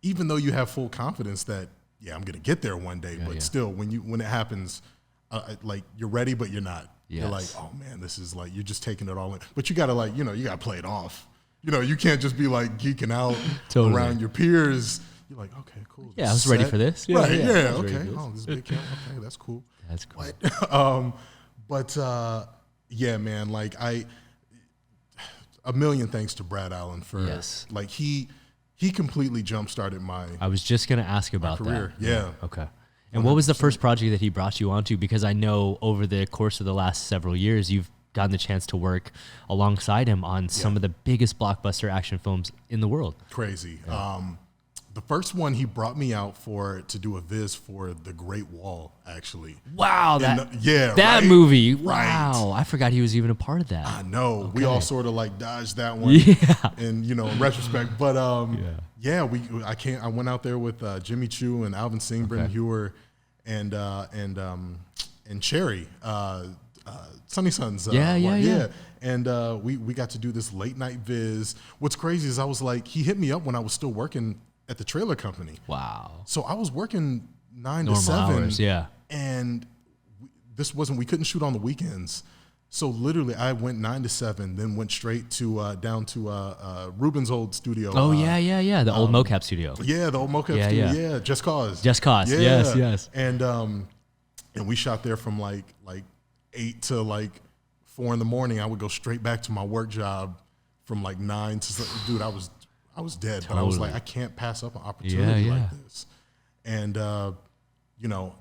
Speaker 1: Even though you have full confidence that, yeah, I'm going to get there one day. But still, when it happens, like, you're ready, but you're not.
Speaker 2: Yes.
Speaker 1: You're like, oh, man, this is like, you're just taking it all in. But you got to, like, you got to play it off. You can't just be, like, geeking out around your peers. You're like, okay, cool.
Speaker 2: Yeah, I was ready for this.
Speaker 1: Yeah, right, yeah, okay. Oh, this is a big camera. Okay, that's cool.
Speaker 2: That's cool.
Speaker 1: But yeah, man, like a million thanks to Brad Allen for, like, he completely jump-started
Speaker 2: I was just going to ask about
Speaker 1: career.
Speaker 2: that.
Speaker 1: Yeah.
Speaker 2: Okay. And 100%. What was the first project that he brought you onto? Because I know over the course of the last several years, you've gotten the chance to work alongside him on some of the biggest blockbuster action films in the world.
Speaker 1: Crazy. Yeah. The first one he brought me out to do a viz for The Great Wall, actually.
Speaker 2: Wow, that movie. Wow, I forgot he was even a part of that.
Speaker 1: I know. Okay. We all sort of like dodged that one. Yeah. And in retrospect, but I went out there with Jimmy Choo and Alvin Singh, Hewer, and Cherry, Sunny Sons. Yeah. And we got to do this late night viz. What's crazy is I was like, he hit me up when I was still working at the trailer company.
Speaker 2: Wow.
Speaker 1: So I was working 9
Speaker 2: Normal
Speaker 1: to 7.
Speaker 2: Hours, yeah.
Speaker 1: And we couldn't shoot on the weekends. So literally I went 9 to 7, then went straight to down to Ruben's old studio.
Speaker 2: Oh, yeah. The old mocap studio.
Speaker 1: Yeah, the old mocap studio. Yeah, Just Cause.
Speaker 2: Just Cause,
Speaker 1: yeah.
Speaker 2: yes.
Speaker 1: And we shot there from like 8 to like 4 in the morning. I would go straight back to my work job from like 9 to, dude, I was dead, but I was like, I can't pass up an opportunity like this. And,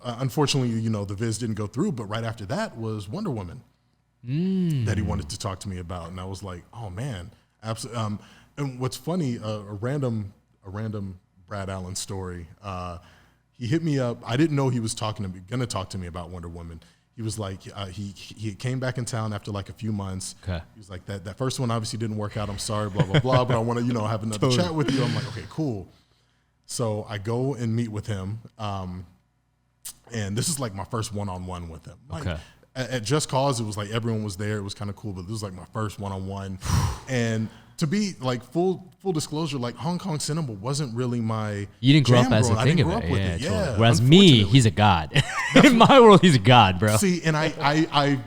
Speaker 1: unfortunately, the viz didn't go through, but right after that was Wonder Woman that he wanted to talk to me about. And I was like, oh man, absolutely. And what's funny, a random Brad Allen story. He hit me up. I didn't know he was going to talk to me about Wonder Woman. He was like, he came back in town after like a few months. Okay. He was like, that first one obviously didn't work out. I'm sorry, blah, blah, blah. But I want to, have another chat with you. I'm like, okay, cool. So I go and meet with him. And this is like my first one-on-one with him. Like, okay. At Just Cause, it was like everyone was there. It was kind of cool, but this was like my first one-on-one. And to be like full disclosure, like Hong Kong cinema wasn't really my.
Speaker 2: You didn't grow up as a thing of it. Yeah. Whereas me, he's a god. In my world, he's a god, bro.
Speaker 1: See, and I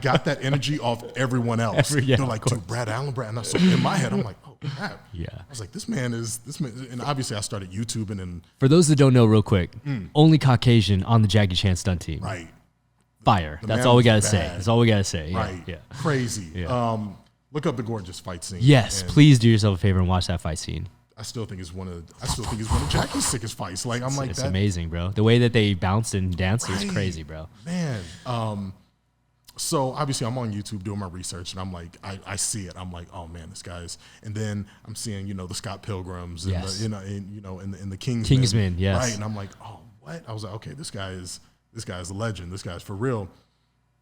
Speaker 1: got that energy off everyone else. They're like, dude, Brad Allen. And so in my head, I'm like, oh crap.
Speaker 2: Yeah.
Speaker 1: I was like, this man. And obviously I started YouTubing and.
Speaker 2: For those that don't know, real quick, only Caucasian on the Jackie Chan stunt team.
Speaker 1: Right.
Speaker 2: Fire. That's all we gotta say. That's all we gotta say. Yeah.
Speaker 1: Right.
Speaker 2: Yeah.
Speaker 1: Crazy.
Speaker 2: Yeah.
Speaker 1: Look up the gorgeous fight scene.
Speaker 2: Yes, please do yourself a favor and watch that fight scene.
Speaker 1: I still think it's one of Jackie's sickest fights. Like
Speaker 2: It's amazing, bro. The way that they bounced and danced is crazy, bro.
Speaker 1: Man. So obviously I'm on YouTube doing my research and I'm like, I see it. I'm like, oh man, this guy's, and then I'm seeing, the Scott Pilgrims and the Kingsman.
Speaker 2: Yes.
Speaker 1: Right. And I'm like, oh, what? I was like, okay, this guy is a legend. This guy's for real.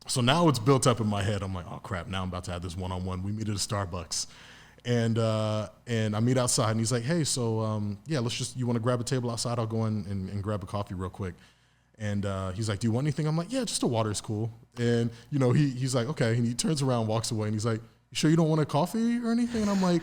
Speaker 1: So now it's built up in my head. I'm like, oh crap, now I'm about to have this one-on-one. We meet at a Starbucks. And I meet outside and he's like, hey, so you want to grab a table outside? I'll go in and grab a coffee real quick. And he's like, do you want anything? I'm like, yeah, just a water is cool. And he's like, okay. And he turns around, walks away, and he's like, you sure you don't want a coffee or anything? And I'm like,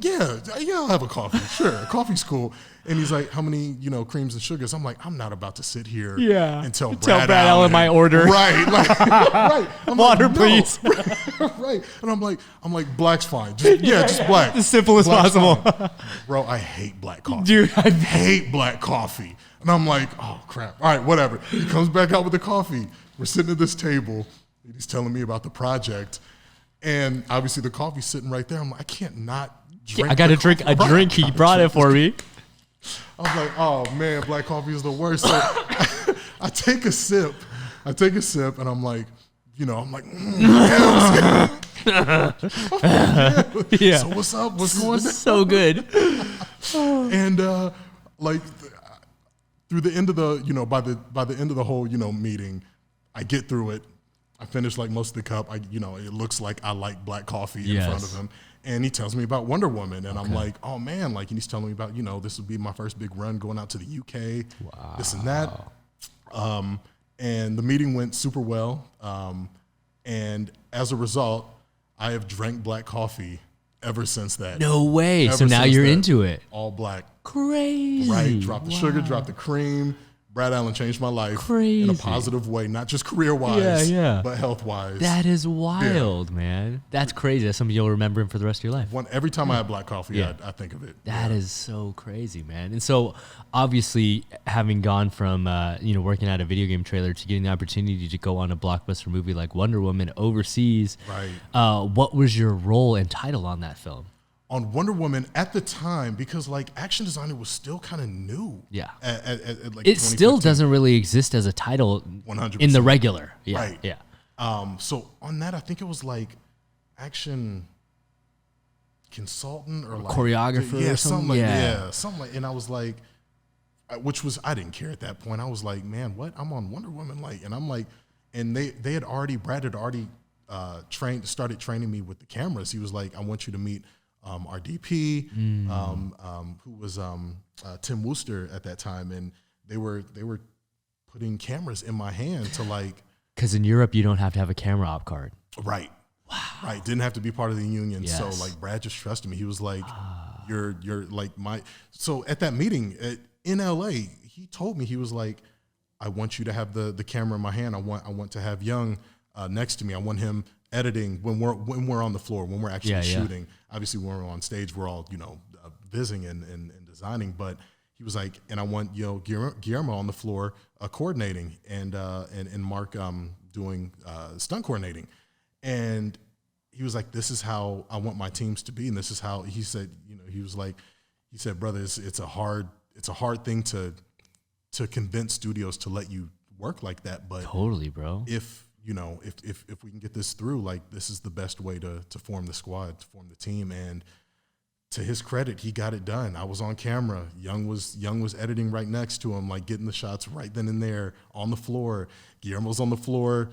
Speaker 1: yeah, I'll have a coffee. Sure, coffee's cool. And he's like, how many, creams and sugars? I'm like, I'm not about to sit here and tell Brad Allen
Speaker 2: my order.
Speaker 1: Right, right.
Speaker 2: Water, please.
Speaker 1: Right. And I'm like, black's fine. Just black.
Speaker 2: As simple as possible.
Speaker 1: Bro, I hate black coffee.
Speaker 2: Dude,
Speaker 1: I hate black coffee. And I'm like, oh crap. All right, whatever. He comes back out with the coffee. We're sitting at this table. And he's telling me about the project. And obviously the coffee's sitting right there. I'm like, I can't not drink.
Speaker 2: I got to drink a drink. He brought it for me.
Speaker 1: I was like, oh man, black coffee is the worst. So I take a sip, and I'm like, yeah. So what's up? What's going on?
Speaker 2: So good.
Speaker 1: And through the end of the, by the end of the whole, meeting, I get through it. I finish like most of the cup. It looks like I like black coffee in front of him. And he tells me about Wonder Woman. And I'm like, oh man, and he's telling me about, this would be my first big run going out to the UK, this and that. And the meeting went super well. And as a result, I have drank black coffee ever since that.
Speaker 2: No way. So now you're into it.
Speaker 1: All black.
Speaker 2: Crazy.
Speaker 1: Right. Drop the sugar, drop the cream. Brad Allen changed my life in a positive way, not just career-wise, but health-wise.
Speaker 2: That is wild, man. That's crazy. That's something you'll remember him for the rest of your life.
Speaker 1: Every time I have black coffee, I think of it.
Speaker 2: That is so crazy, man. And so, obviously, having gone from working at a video game trailer to getting the opportunity to go on a blockbuster movie like Wonder Woman overseas, what was your role and title on that film?
Speaker 1: On Wonder Woman at the time, because action designer was still kind of new.
Speaker 2: Yeah.
Speaker 1: It
Speaker 2: still doesn't really exist as a title
Speaker 1: 100%.
Speaker 2: in the regular. Yeah.
Speaker 1: Right.
Speaker 2: Yeah.
Speaker 1: So on that, I think it was action consultant or
Speaker 2: choreographer or something.
Speaker 1: Something like, and I was like, I didn't care at that point. I was like, man, what? I'm on Wonder Woman. And I'm like, and Brad had already started training me with the cameras. He was like, I want you to meet our DP, who was Tim Wooster at that time, and they were putting cameras in my hand to
Speaker 2: because in Europe you don't have to have a camera op card.
Speaker 1: Right. Wow. Right. Didn't have to be part of the union. Yes. So Brad just trusted me. He was like, you're so at that meeting in LA, he told me, he was like, I want you to have the camera in my hand. I want to have Young next to me. I want him editing when we're on the floor, when we're actually shooting. Obviously, when we're on stage, we're all visiting and designing. But he was like, and I want Guillermo on the floor coordinating, and Mark doing stunt coordinating. And he was like, this is how I want my teams to be, and this is how he said. He said, brother, it's a hard thing to convince studios to let you work like that. But
Speaker 2: totally, bro.
Speaker 1: If we can get this through, this is the best way to form the squad, to form the team. And to his credit, he got it done. I was on camera. Young was editing right next to him, getting the shots right then and there on the floor. Guillermo's on the floor,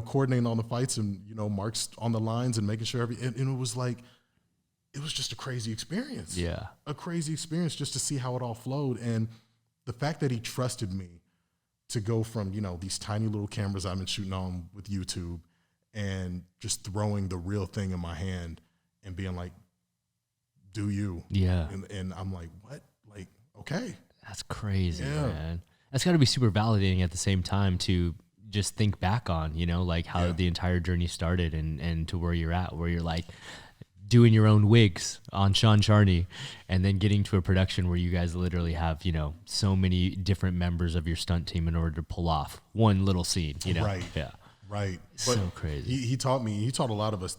Speaker 1: coordinating all the fights, and Mark's on the lines and making sure and it was it was just a crazy experience.
Speaker 2: Yeah,
Speaker 1: a crazy experience just to see how it all flowed, and the fact that he trusted me to go from, these tiny little cameras I've been shooting on with YouTube and just throwing the real thing in my hand and being like, do you?
Speaker 2: Yeah.
Speaker 1: And I'm like, what? Okay.
Speaker 2: That's crazy, man. That's got to be super validating at the same time to just think back on, you know, like how the entire journey started and to where you're at, where you're like doing your own wigs on ShangChi and then getting to a production where you guys literally have, you know, so many different members of your stunt team in order to pull off one little scene, you know?
Speaker 1: Right.
Speaker 2: Yeah.
Speaker 1: Right.
Speaker 2: But so crazy.
Speaker 1: He taught a lot of us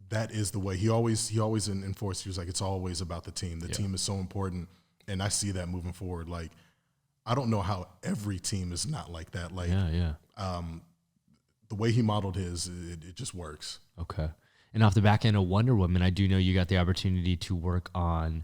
Speaker 1: that is the way. He always enforced, he was like, it's always about the team. The team is so important. And I see that moving forward. Like, I don't know how every team is not like that. Like, the way he modeled his, it just works.
Speaker 2: Okay. And off the back end of Wonder Woman, I do know you got the opportunity to work on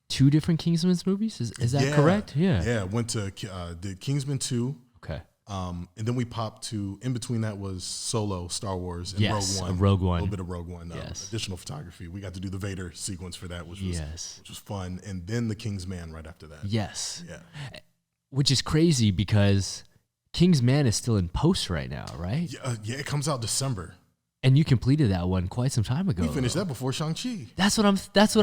Speaker 2: 2 different Kingsman's movies. Is that correct? Yeah.
Speaker 1: Yeah. Went to did Kingsman 2.
Speaker 2: Okay.
Speaker 1: And then we popped to, in between that was Solo, Star Wars, and
Speaker 2: Rogue One.
Speaker 1: A little bit of Rogue One. Additional photography. We got to do the Vader sequence for that, which was fun. And then the Kingsman right after that.
Speaker 2: Yes.
Speaker 1: Yeah.
Speaker 2: Which is crazy because Kingsman is still in post right now, right?
Speaker 1: Yeah, it comes out December.
Speaker 2: And you completed that one quite some time ago.
Speaker 1: We finished that before Shang-Chi.
Speaker 2: That's what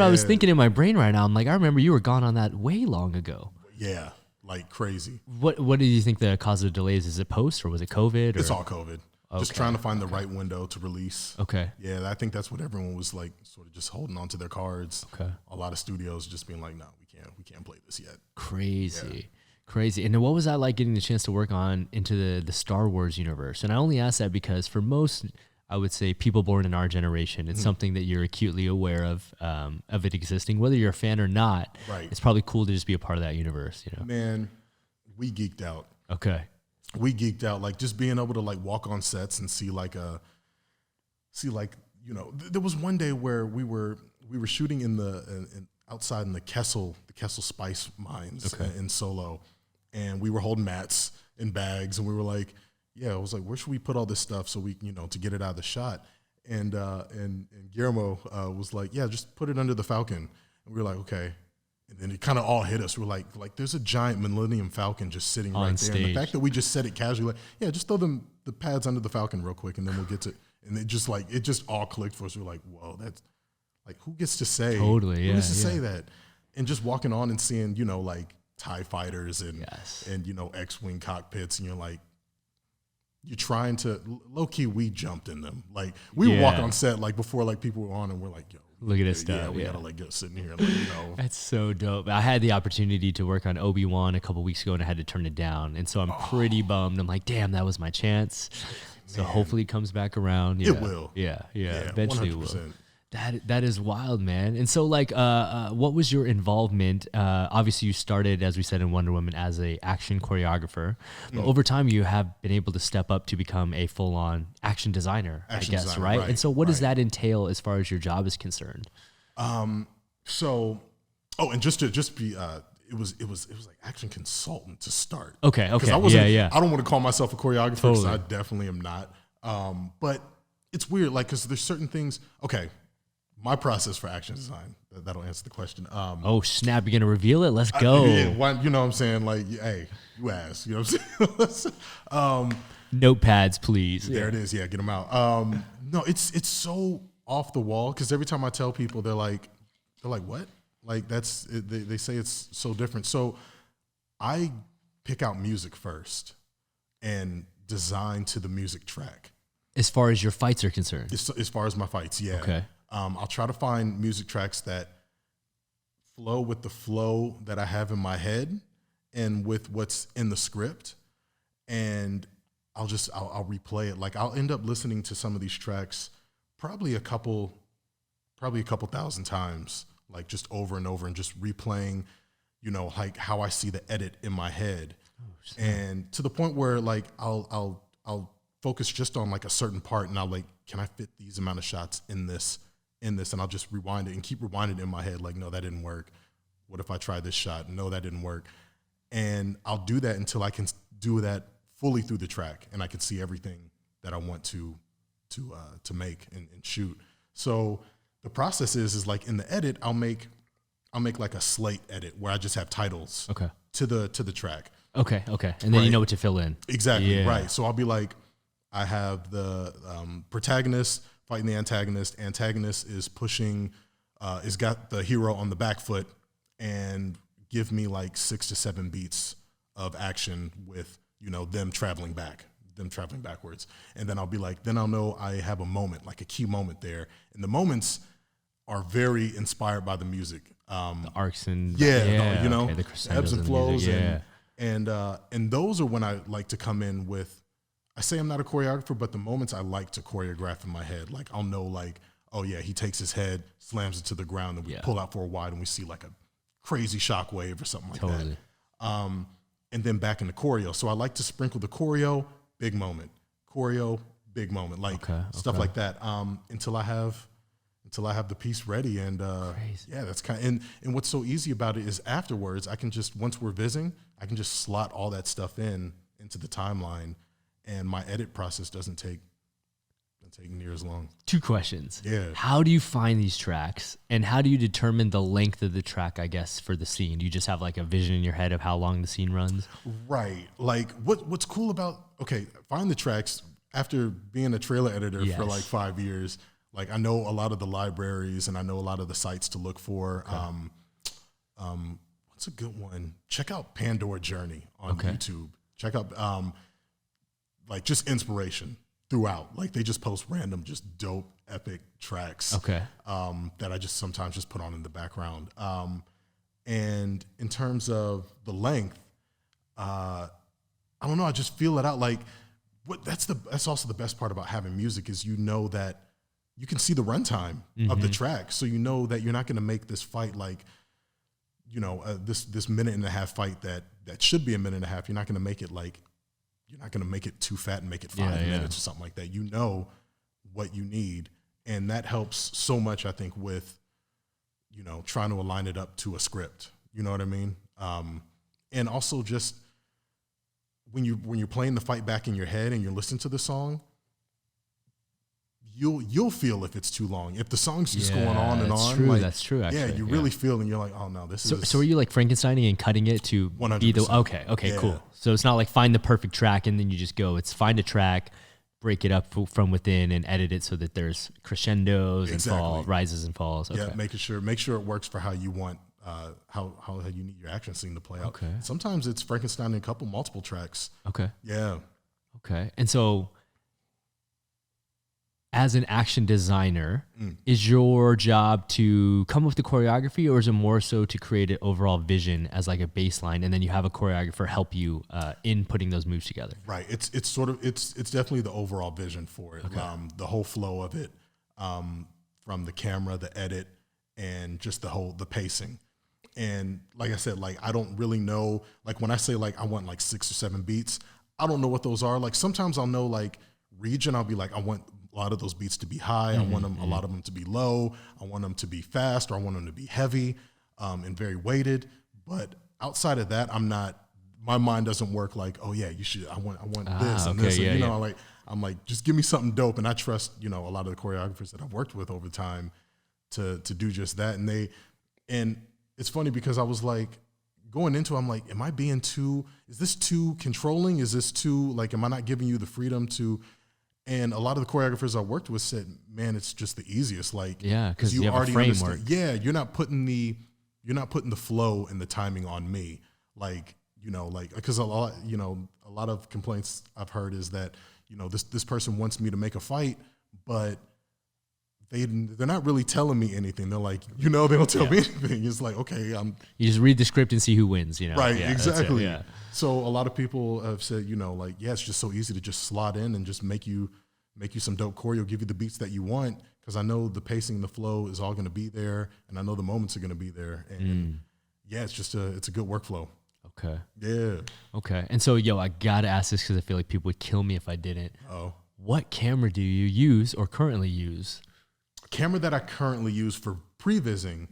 Speaker 2: I was thinking in my brain right now. I'm like, I remember you were gone on that way long ago.
Speaker 1: Yeah, like crazy.
Speaker 2: What do you think the cause of delays? Is it post or was it COVID?
Speaker 1: It's all COVID. Okay. Just trying to find the right window to release.
Speaker 2: Okay.
Speaker 1: Yeah, I think that's what everyone was like, sort of just holding on to their cards.
Speaker 2: Okay.
Speaker 1: A lot of studios just being like, no, we can't play this yet.
Speaker 2: Crazy. Crazy. And then what was that like getting the chance to work on into the Star Wars universe? And I only ask that because for most, I would say, people born in our generation, it's something that you're acutely aware of it existing. Whether you're a fan or not, it's probably cool to just be a part of that universe, you know?
Speaker 1: Man, we geeked out.
Speaker 2: Okay.
Speaker 1: We geeked out. Like, just being able to, like, walk on sets and see, you know, there was one day where we were shooting outside in the Kessel spice mines in Solo, and we were holding mats and bags, and we were like, I was like, where should we put all this stuff so we, you know, to get it out of the shot? And Guillermo was like, just put it under the Falcon. And we were like, okay. And then it kind of all hit us. We're like there's a giant Millennium Falcon just sitting right there.
Speaker 2: Stage.
Speaker 1: And the fact that we just said it casually, like, just throw the pads under the Falcon real quick, and then we'll get to. And it just all clicked for us. We're like, whoa, that's like, who gets to say?
Speaker 2: Totally,
Speaker 1: who gets to say that? And just walking on and seeing, you know, like TIE fighters and you know, X-wing cockpits, and you're like, you're trying to low key. We jumped in them. Like, we would walk on set like before, like, people were on, and we're like, yo,
Speaker 2: look at this stuff.
Speaker 1: We gotta like get sitting here. Like, you know,
Speaker 2: that's so dope. I had the opportunity to work on Obi-Wan a couple weeks ago, and I had to turn it down, and so I'm pretty bummed. I'm like, damn, that was my chance. So hopefully it comes back around.
Speaker 1: It will.
Speaker 2: Yeah. Eventually 100%. It will. That is wild, man. And so, like, what was your involvement? Obviously, you started, as we said, in Wonder Woman as a action choreographer. But over time, you have been able to step up to become a full-on action designer, I guess, right? And so, what does that entail as far as your job is concerned?
Speaker 1: And just to be, it was like action consultant to start.
Speaker 2: Okay.
Speaker 1: I don't want to call myself a choreographer because I definitely am not. But it's weird, like, because there's certain things. Okay. My process for action design, that'll answer the question.
Speaker 2: Oh, snap, you're going to reveal it? Let's go.
Speaker 1: You know what I'm saying? Like, hey, you asked. You know what I'm saying?
Speaker 2: Notepads, please.
Speaker 1: There it is. Yeah, get them out. No, it's so off the wall because every time I tell people, they're like, what? Like, they say it's so different. So I pick out music first and design to the music track.
Speaker 2: As far as your fights are concerned?
Speaker 1: As far as my fights, yeah.
Speaker 2: Okay.
Speaker 1: I'll try to find music tracks that flow with the flow that I have in my head and with what's in the script, and I'll replay it. Like, I'll end up listening to some of these tracks probably a couple thousand times, like, just over and over, and just replaying, you know, like how I see the edit in my head, and to the point where, like, I'll focus just on like a certain part, and I'll like, can I fit these amount of shots in this, and I'll just rewind it and keep rewinding it in my head. Like, no, that didn't work. What if I try this shot? No, that didn't work. And I'll do that until I can do that fully through the track, and I can see everything that I want to make and shoot. So the process is like, in the edit, I'll make like a slate edit where I just have titles to the track. Okay.
Speaker 2: And then you know what to fill in.
Speaker 1: Exactly.
Speaker 2: Yeah.
Speaker 1: Right. So I'll be like, I have the protagonist fighting the antagonist. Antagonist is pushing, is got the hero on the back foot, and give me like 6 to 7 beats of action with, them traveling backwards. And then I'll be like, then I'll know I have a moment, like a key moment there. And the moments are very inspired by the music.
Speaker 2: The arcs and
Speaker 1: the
Speaker 2: ebbs
Speaker 1: and flows.
Speaker 2: music,
Speaker 1: And those are when I like to come in with, I say I'm not a choreographer, but the moments I like to choreograph in my head, like I'll know like, oh yeah, he takes his head, slams it to the ground, and we pull out for a wide and we see like a crazy shockwave or something like that. And then back into choreo. So I like to sprinkle the choreo, big moment. Choreo, big moment. Like stuff like that. Until I have the piece ready. And that's and what's so easy about it is afterwards I can just, once we're visiting, I can just slot all that stuff into the timeline, and my edit process doesn't take near as long.
Speaker 2: 2 questions.
Speaker 1: Yeah.
Speaker 2: How do you find these tracks, and how do you determine the length of the track, I guess, for the scene? Do you just have like a vision in your head of how long the scene runs?
Speaker 1: Right. Like what's cool about, find the tracks after being a trailer editor for like 5 years. Like I know a lot of the libraries and I know a lot of the sites to look for. What's a good one? Check out Pandora Journey on YouTube. Check out like just inspiration throughout. Like they just post random, just dope, epic tracks. That I just sometimes just put on in the background. And in terms of the length, I don't know. I just feel it out. Like that's also the best part about having music is that you can see the runtime of the track, so you know that you're not going to make this fight like, this minute and a half fight that should be a minute and a half. You're not going to make it like. You're not going to make it too fat and make it 5 minutes or something like that. You know what you need. And that helps so much, I think, with, trying to align it up to a script. You know what I mean? And also just when you're playing the fight back in your head and you're listening to the song, you'll feel if it's too long. If the song's just going on and on.
Speaker 2: True, that's true, actually.
Speaker 1: Yeah, you really feel, and you're like, oh no, this is...
Speaker 2: So are you like Frankensteining and cutting it to
Speaker 1: 100%.
Speaker 2: be the... Okay, cool. So it's not like find the perfect track and then you just go. It's find a track, break it up from within and edit it so that there's crescendos and rises and falls. Okay.
Speaker 1: Yeah, make sure it works for how you want, how you need your action scene to play out.
Speaker 2: Okay.
Speaker 1: Sometimes it's Frankenstein in multiple tracks.
Speaker 2: Okay.
Speaker 1: Yeah.
Speaker 2: Okay. And so... as an action designer, is your job to come up with the choreography, or is it more so to create an overall vision as like a baseline, and then you have a choreographer help you in putting those moves together?
Speaker 1: Right. It's definitely the overall vision for it.
Speaker 2: Okay.
Speaker 1: The whole flow of it, from the camera, the edit, and just the pacing. And like I said, like I don't really know. Like when I say like I want like 6 or 7 beats, I don't know what those are. Like sometimes I'll know like region. I'll be like I want a lot of those beats to be high. I want a lot of them to be low. I want them to be fast, or I want them to be heavy and very weighted. But outside of that, my mind doesn't work like, oh yeah, you should, I want this and this. And, I'm like, just give me something dope. And I trust, a lot of the choreographers that I've worked with over time to do just that. And it's funny because I was like, going into it, I'm like, is this too controlling? Is this too, like, am I not giving you the freedom to... And a lot of the choreographers I worked with said, "Man, it's just the easiest." Like,
Speaker 2: because you have
Speaker 1: already
Speaker 2: a framework.
Speaker 1: Yeah, you're not putting the flow and the timing on me. Like, because a lot of complaints I've heard is that this person wants me to make a fight, but they're not really telling me anything. They're like, they don't tell me anything. It's like, okay,
Speaker 2: you just read the script and see who wins.
Speaker 1: Right, exactly.
Speaker 2: Yeah.
Speaker 1: So a lot of people have said, it's just so easy to just slot in and just make you some dope choreo, give you the beats that you want, because I know the pacing and the flow is all going to be there, and I know the moments are going to be there, and it's a good workflow.
Speaker 2: Okay.
Speaker 1: Yeah.
Speaker 2: Okay. And so, I gotta ask this because I feel like people would kill me if I didn't.
Speaker 1: Oh.
Speaker 2: What camera do you use or currently use?
Speaker 1: A camera that I currently use for pre-vising,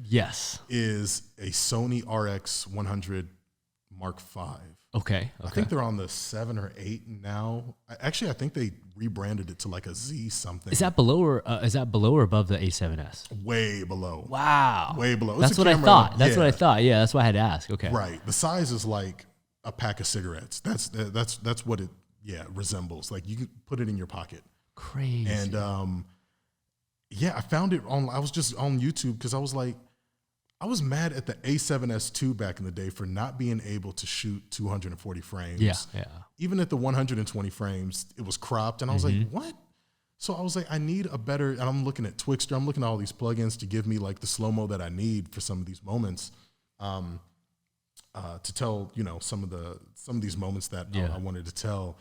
Speaker 1: is a Sony RX100 Mark V.
Speaker 2: Okay.
Speaker 1: I think they're on the 7 or 8 now. Actually, I think they rebranded it to like a Z something.
Speaker 2: Is that below or above the A7S?
Speaker 1: Way below.
Speaker 2: Wow.
Speaker 1: Way below.
Speaker 2: That's what I thought. That's what I thought. Yeah, that's why I had to ask. Okay.
Speaker 1: Right. The size is like a pack of cigarettes. That's what it resembles. Like you can put it in your pocket.
Speaker 2: Crazy.
Speaker 1: And I found it I was just on YouTube because I was like, I was mad at the A7S II back in the day for not being able to shoot 240 frames.
Speaker 2: Yeah.
Speaker 1: Even at the 120 frames, it was cropped, and I was like, what? So I was like, I need a better, and I'm looking at Twixtor, I'm looking at all these plugins to give me like the slow-mo that I need for some of these moments, to tell, some of these moments that I wanted to tell.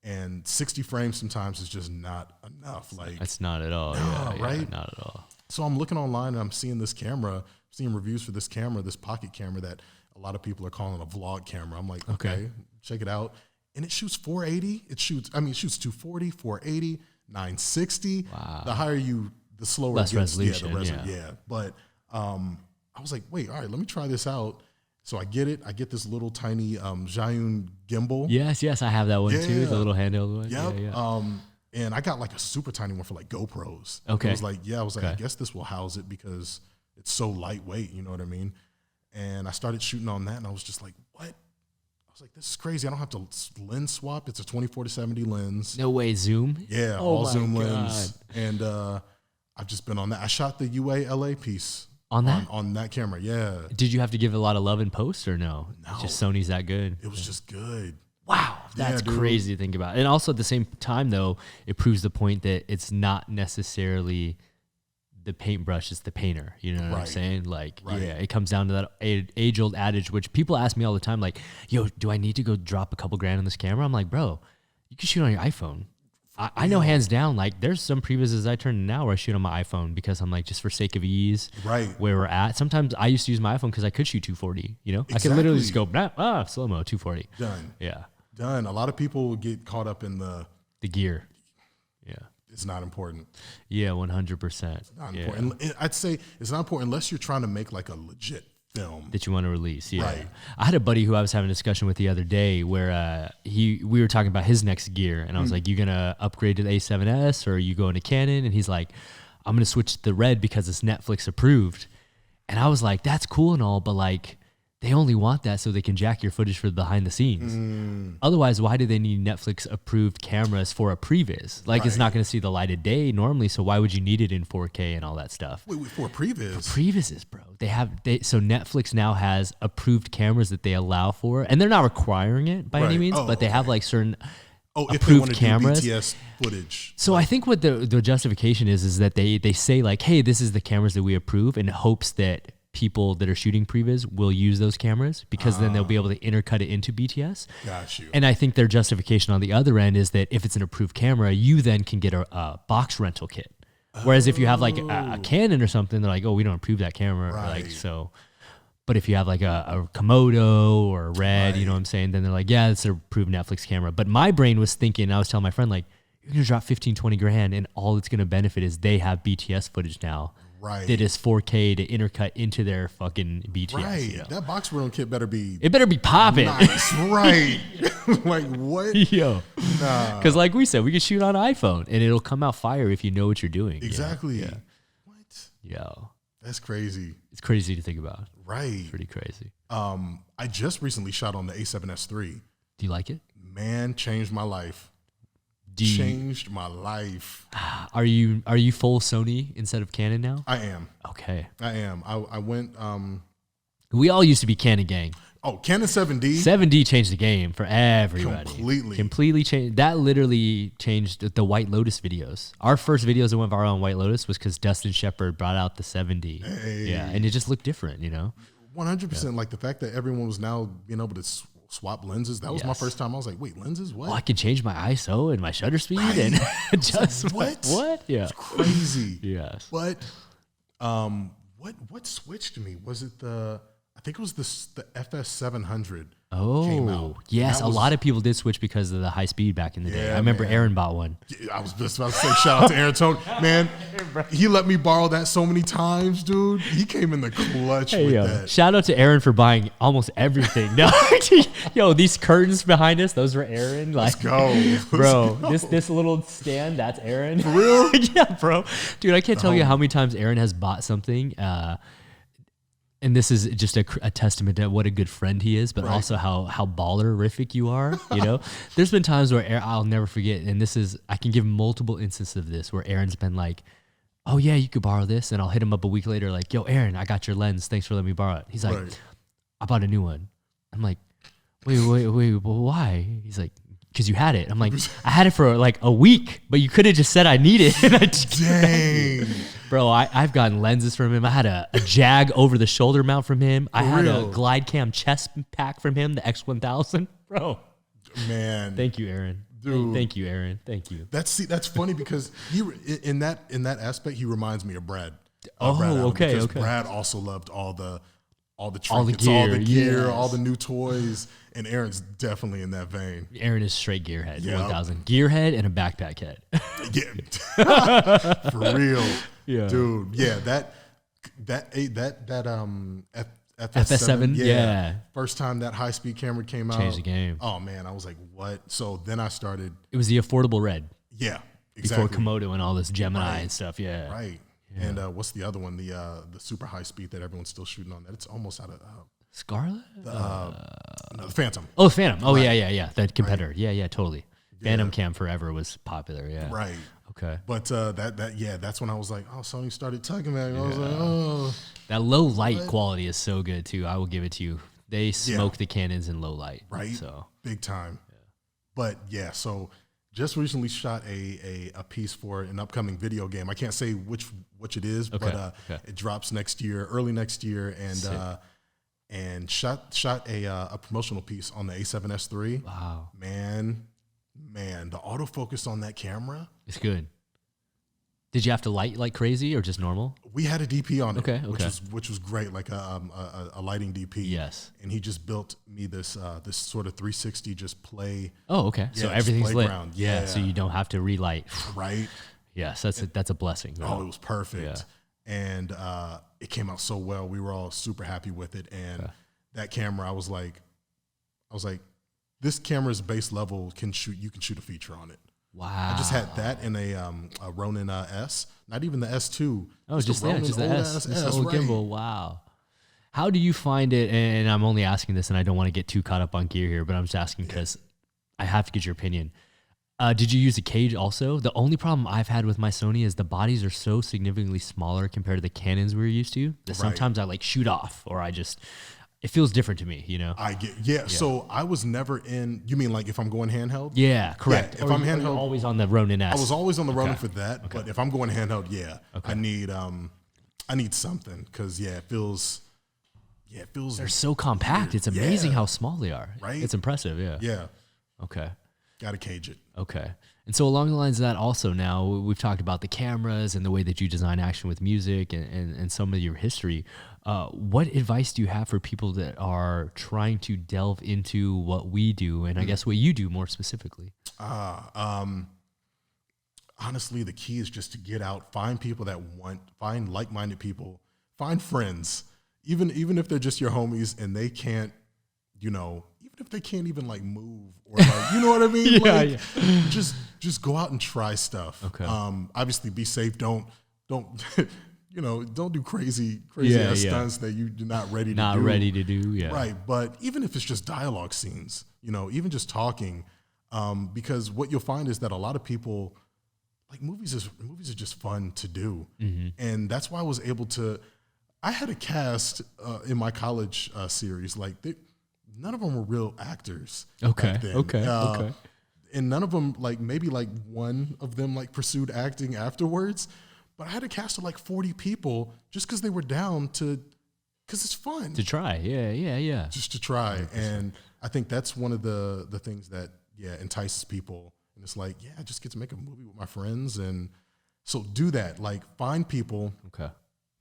Speaker 1: And 60 frames sometimes is just not enough. Like,
Speaker 2: that's not at all.
Speaker 1: Right?
Speaker 2: Not at all.
Speaker 1: So I'm looking online and I'm seeing this camera, seeing reviews for this camera, this pocket camera that a lot of people are calling a vlog camera. I'm like, okay, check it out. And it shoots 480. It shoots 240, 480, 960. Wow. The higher the slower
Speaker 2: less
Speaker 1: it gets.
Speaker 2: Resolution.
Speaker 1: Yeah. But I was like, wait, all right, let me try this out. So I get it. I get this little tiny Zhiyun gimbal.
Speaker 2: Yes, I have that one too. The little handheld one.
Speaker 1: Yep.
Speaker 2: Yeah.
Speaker 1: And I got like a super tiny one for like GoPros.
Speaker 2: Okay.
Speaker 1: I was like, I guess this will house it because it's so lightweight. You know what I mean? And I started shooting on that, and I was just like, what? I was like, this is crazy. I don't have to lens swap. It's a 24-70 lens.
Speaker 2: No way, zoom?
Speaker 1: Yeah, all zoom lens. And I've just been on that. I shot the UA LA piece.
Speaker 2: On that?
Speaker 1: On that camera, yeah.
Speaker 2: Did you have to give it a lot of love in post or no?
Speaker 1: No.
Speaker 2: Just Sony's that good?
Speaker 1: It was just good.
Speaker 2: Wow, that's crazy to think about. And also at the same time, though, it proves the point that it's not necessarily the paintbrush, it's the painter. You know what I'm saying? Like, yeah, it comes down to that age-old adage, which people ask me all the time, like, yo, do I need to go drop a couple grand on this camera? I'm like, bro, you can shoot on your iPhone. I know hands down, like there's some previses I turn now where I shoot on my iPhone because I'm like, just for sake of ease, where we're at. Sometimes I used to use my iPhone because I could shoot 240, I could literally just go, slow-mo, 240.
Speaker 1: Done.
Speaker 2: Yeah.
Speaker 1: Done. A lot of people get caught up in the
Speaker 2: gear. Yeah.
Speaker 1: It's not important.
Speaker 2: Yeah, 100%.
Speaker 1: Not important. I'd say it's not important unless you're trying to make like a legit film
Speaker 2: that you want to release. Yeah. Right. I had a buddy who I was having a discussion with the other day where we were talking about his next gear, and I was like, you gonna upgrade to the A7S or are you going to Canon? And he's like, I'm gonna switch to the Red because it's Netflix approved. And I was like, that's cool and all, but like they only want that so they can jack your footage for the behind the scenes. Otherwise, why do they need Netflix approved cameras for a previs? Like it's not going to see the light of day normally, so why would you need it in 4K and all that stuff?
Speaker 1: Wait, for a previs?
Speaker 2: For previses, bro. So Netflix now has approved cameras that they allow for, and they're not requiring it by any means, but they have like certain approved cameras.
Speaker 1: BTS footage.
Speaker 2: So I think what the justification is that they say like, hey, this is the cameras that we approve, in hopes that people that are shooting previs will use those cameras because then they'll be able to intercut it into BTS.
Speaker 1: Got you.
Speaker 2: And I think their justification on the other end is that if it's an approved camera, you then can get a box rental kit. Whereas if you have like a Canon or something, they're like, oh, we don't approve that camera. Like, so, but if you have like a Komodo or a Red, you know what I'm saying? Then they're like, yeah, it's an approved Netflix camera. But my brain was thinking, I was telling my friend, like, you're going to drop 15, 20 grand and all it's going to benefit is they have BTS footage now. That is 4K to intercut into their fucking BTS.
Speaker 1: That box rental kit better be...
Speaker 2: It better be popping.
Speaker 1: Nice, like, what?
Speaker 2: Yo. Because like we said, we can shoot on iPhone and it'll come out fire if you know what you're doing.
Speaker 1: Exactly.
Speaker 2: Yeah.
Speaker 1: What?
Speaker 2: Yo.
Speaker 1: That's crazy.
Speaker 2: It's crazy to think about.
Speaker 1: Right.
Speaker 2: It's pretty crazy.
Speaker 1: I just recently shot on the A7S III.
Speaker 2: Do you like it?
Speaker 1: Man, changed my life. Changed my life.
Speaker 2: Are you full Sony instead of Canon now?
Speaker 1: I am.
Speaker 2: Okay.
Speaker 1: I am. I went.
Speaker 2: We all used to be Canon gang.
Speaker 1: Oh, Canon 7D.
Speaker 2: 7D changed the game for everybody.
Speaker 1: Completely
Speaker 2: changed. That literally changed the White Lotus videos. Our first videos that went viral on White Lotus was because Dustin Shepard brought out the 7D. Yeah, and it just looked different,
Speaker 1: 100%. Like the fact that everyone was now being able to swap lenses. That was my first time. I was like, wait, lenses? What?
Speaker 2: Oh, I can change my ISO and my shutter speed and just
Speaker 1: what?
Speaker 2: What? Yeah.
Speaker 1: It's crazy.
Speaker 2: Yes.
Speaker 1: But what switched me? Was it I think it was the FS700 came out.
Speaker 2: Yes, a lot of people did switch because of the high speed back in the day. I remember Aaron bought one.
Speaker 1: I was just about to say shout out to Aaron Tone. Man, he let me borrow that so many times, dude. He came in the clutch with that.
Speaker 2: Shout out to Aaron for buying almost everything. No, yo, these curtains behind us, those were Aaron. Like,
Speaker 1: Let's
Speaker 2: go. This little stand, that's Aaron.
Speaker 1: For real?
Speaker 2: Yeah, bro. Dude, I can't tell you how many times Aaron has bought something. And this is just a testament to what a good friend he is, but also how ballerific you are. There's been times where I'll never forget, and I can give multiple instances of this where Aaron's been like, oh yeah, you could borrow this. And I'll hit him up a week later like, yo, Aaron, I got your lens. Thanks for letting me borrow it. He's like, I bought a new one. I'm like, wait, why? He's like, because you had it. I'm like, I had it for like a week, but you could have just said I need it. And I just
Speaker 1: Dang.
Speaker 2: Bro, I've gotten lenses from him. I had a Jag over the shoulder mount from him. I had a Glide Cam chest pack from him, the X1000. Bro.
Speaker 1: Man.
Speaker 2: Thank you, Aaron. Dude. Thank you, Aaron. Thank you.
Speaker 1: That's funny because he in that aspect he reminds me of Brad.
Speaker 2: Brad okay.
Speaker 1: Because Brad also loved all the trinkets,
Speaker 2: all the gear,
Speaker 1: yes. All the new toys, and Aaron's definitely in that vein.
Speaker 2: Aaron is straight gearhead, 1000. Gearhead and a backpack head.
Speaker 1: Yeah. For real.
Speaker 2: Yeah.
Speaker 1: Dude, yeah, that FS7,
Speaker 2: yeah.
Speaker 1: First time that high-speed camera came out.
Speaker 2: Changed the game.
Speaker 1: Oh, man, I was like, what? So then I started.
Speaker 2: It was the affordable red.
Speaker 1: Yeah, exactly.
Speaker 2: Before Komodo and all this Gemini and stuff, yeah.
Speaker 1: Right. Yeah. And what's the other one? The super high-speed that everyone's still shooting on that. It's almost out of...
Speaker 2: Scarlet?
Speaker 1: No, the Phantom.
Speaker 2: Oh, Phantom. Oh, right. yeah. That competitor. Right. Yeah, totally. Phantom Cam forever was popular, yeah.
Speaker 1: Right.
Speaker 2: Okay.
Speaker 1: But that's when I was like, oh, Sony started tugging me. I was like, oh.
Speaker 2: That low light quality is so good too. I will give it to you. They smoke the Canons in low light.
Speaker 1: Right.
Speaker 2: So
Speaker 1: big time. Yeah. But so just recently shot a piece for an upcoming video game. I can't say which it is, but it drops early next year, and shot a promotional piece on the A7S III.
Speaker 2: Wow.
Speaker 1: Man, the autofocus on that camera.
Speaker 2: It's good. Did you have to light like crazy or just normal?
Speaker 1: We had a DP on it,
Speaker 2: okay.
Speaker 1: which was great, like a lighting DP.
Speaker 2: Yes.
Speaker 1: And he just built me this sort of 360 just play.
Speaker 2: Oh, okay.
Speaker 1: Yeah,
Speaker 2: so everything's lit.
Speaker 1: Yeah.
Speaker 2: So you don't have to relight.
Speaker 1: Right.
Speaker 2: Yes, that's a blessing.
Speaker 1: Right? Oh, it was perfect. Yeah. And it came out so well. We were all super happy with it. And that camera, I was like, this camera's base level you can shoot a feature on it.
Speaker 2: Wow.
Speaker 1: I just had that in a Ronin S, not even the S2.
Speaker 2: Oh, just the S. This old
Speaker 1: right.
Speaker 2: gimbal. Wow. How do you find it? And I'm only asking this, and I don't want to get too caught up on gear here, but I'm just asking because I have to get your opinion. Did you use a cage also? The only problem I've had with my Sony is the bodies are so significantly smaller compared to the Canons we were used to that sometimes I like shoot off, or it feels different to me, you know?
Speaker 1: I get, so I was never you mean like if I'm going handheld?
Speaker 2: Yeah, correct.
Speaker 1: Yeah, if I'm handheld.
Speaker 2: Always on the Ronin S.
Speaker 1: I was always on the Ronin for that, but if I'm going handheld, I need something because it feels.
Speaker 2: They're so compact. It's amazing how small they are.
Speaker 1: Right?
Speaker 2: It's impressive, yeah.
Speaker 1: Yeah.
Speaker 2: Okay.
Speaker 1: Got to cage it.
Speaker 2: Okay. And so along the lines of that also now, we've talked about the cameras and the way that you design action with music and some of your history. What advice do you have for people that are trying to delve into what we do and I guess what you do more specifically?
Speaker 1: Honestly, the key is just to get out, find people find like-minded people, find friends, even if they're just your homies and they can't, even if they can't even like move or like, you know what I mean? Just go out and try stuff.
Speaker 2: Okay.
Speaker 1: Obviously be safe. Don't do crazy ass stunts that you're not ready to do.
Speaker 2: Yeah.
Speaker 1: Right. But even if it's just dialogue scenes, even just talking, because what you'll find is that a lot of people like movies are just fun to do. Mm-hmm. And that's why I was able to, I had a cast in my college series, like none of them were real actors.
Speaker 2: Okay.
Speaker 1: Back then.
Speaker 2: Okay.
Speaker 1: And none of them, like maybe like one of them like pursued acting afterwards. But I had a cast of like 40 people just because they were down because it's fun.
Speaker 2: To try. Yeah.
Speaker 1: Just to try. 100%. And I think that's one of the things that, entices people. And it's like, I just get to make a movie with my friends. And so do that. Like find people.
Speaker 2: Okay.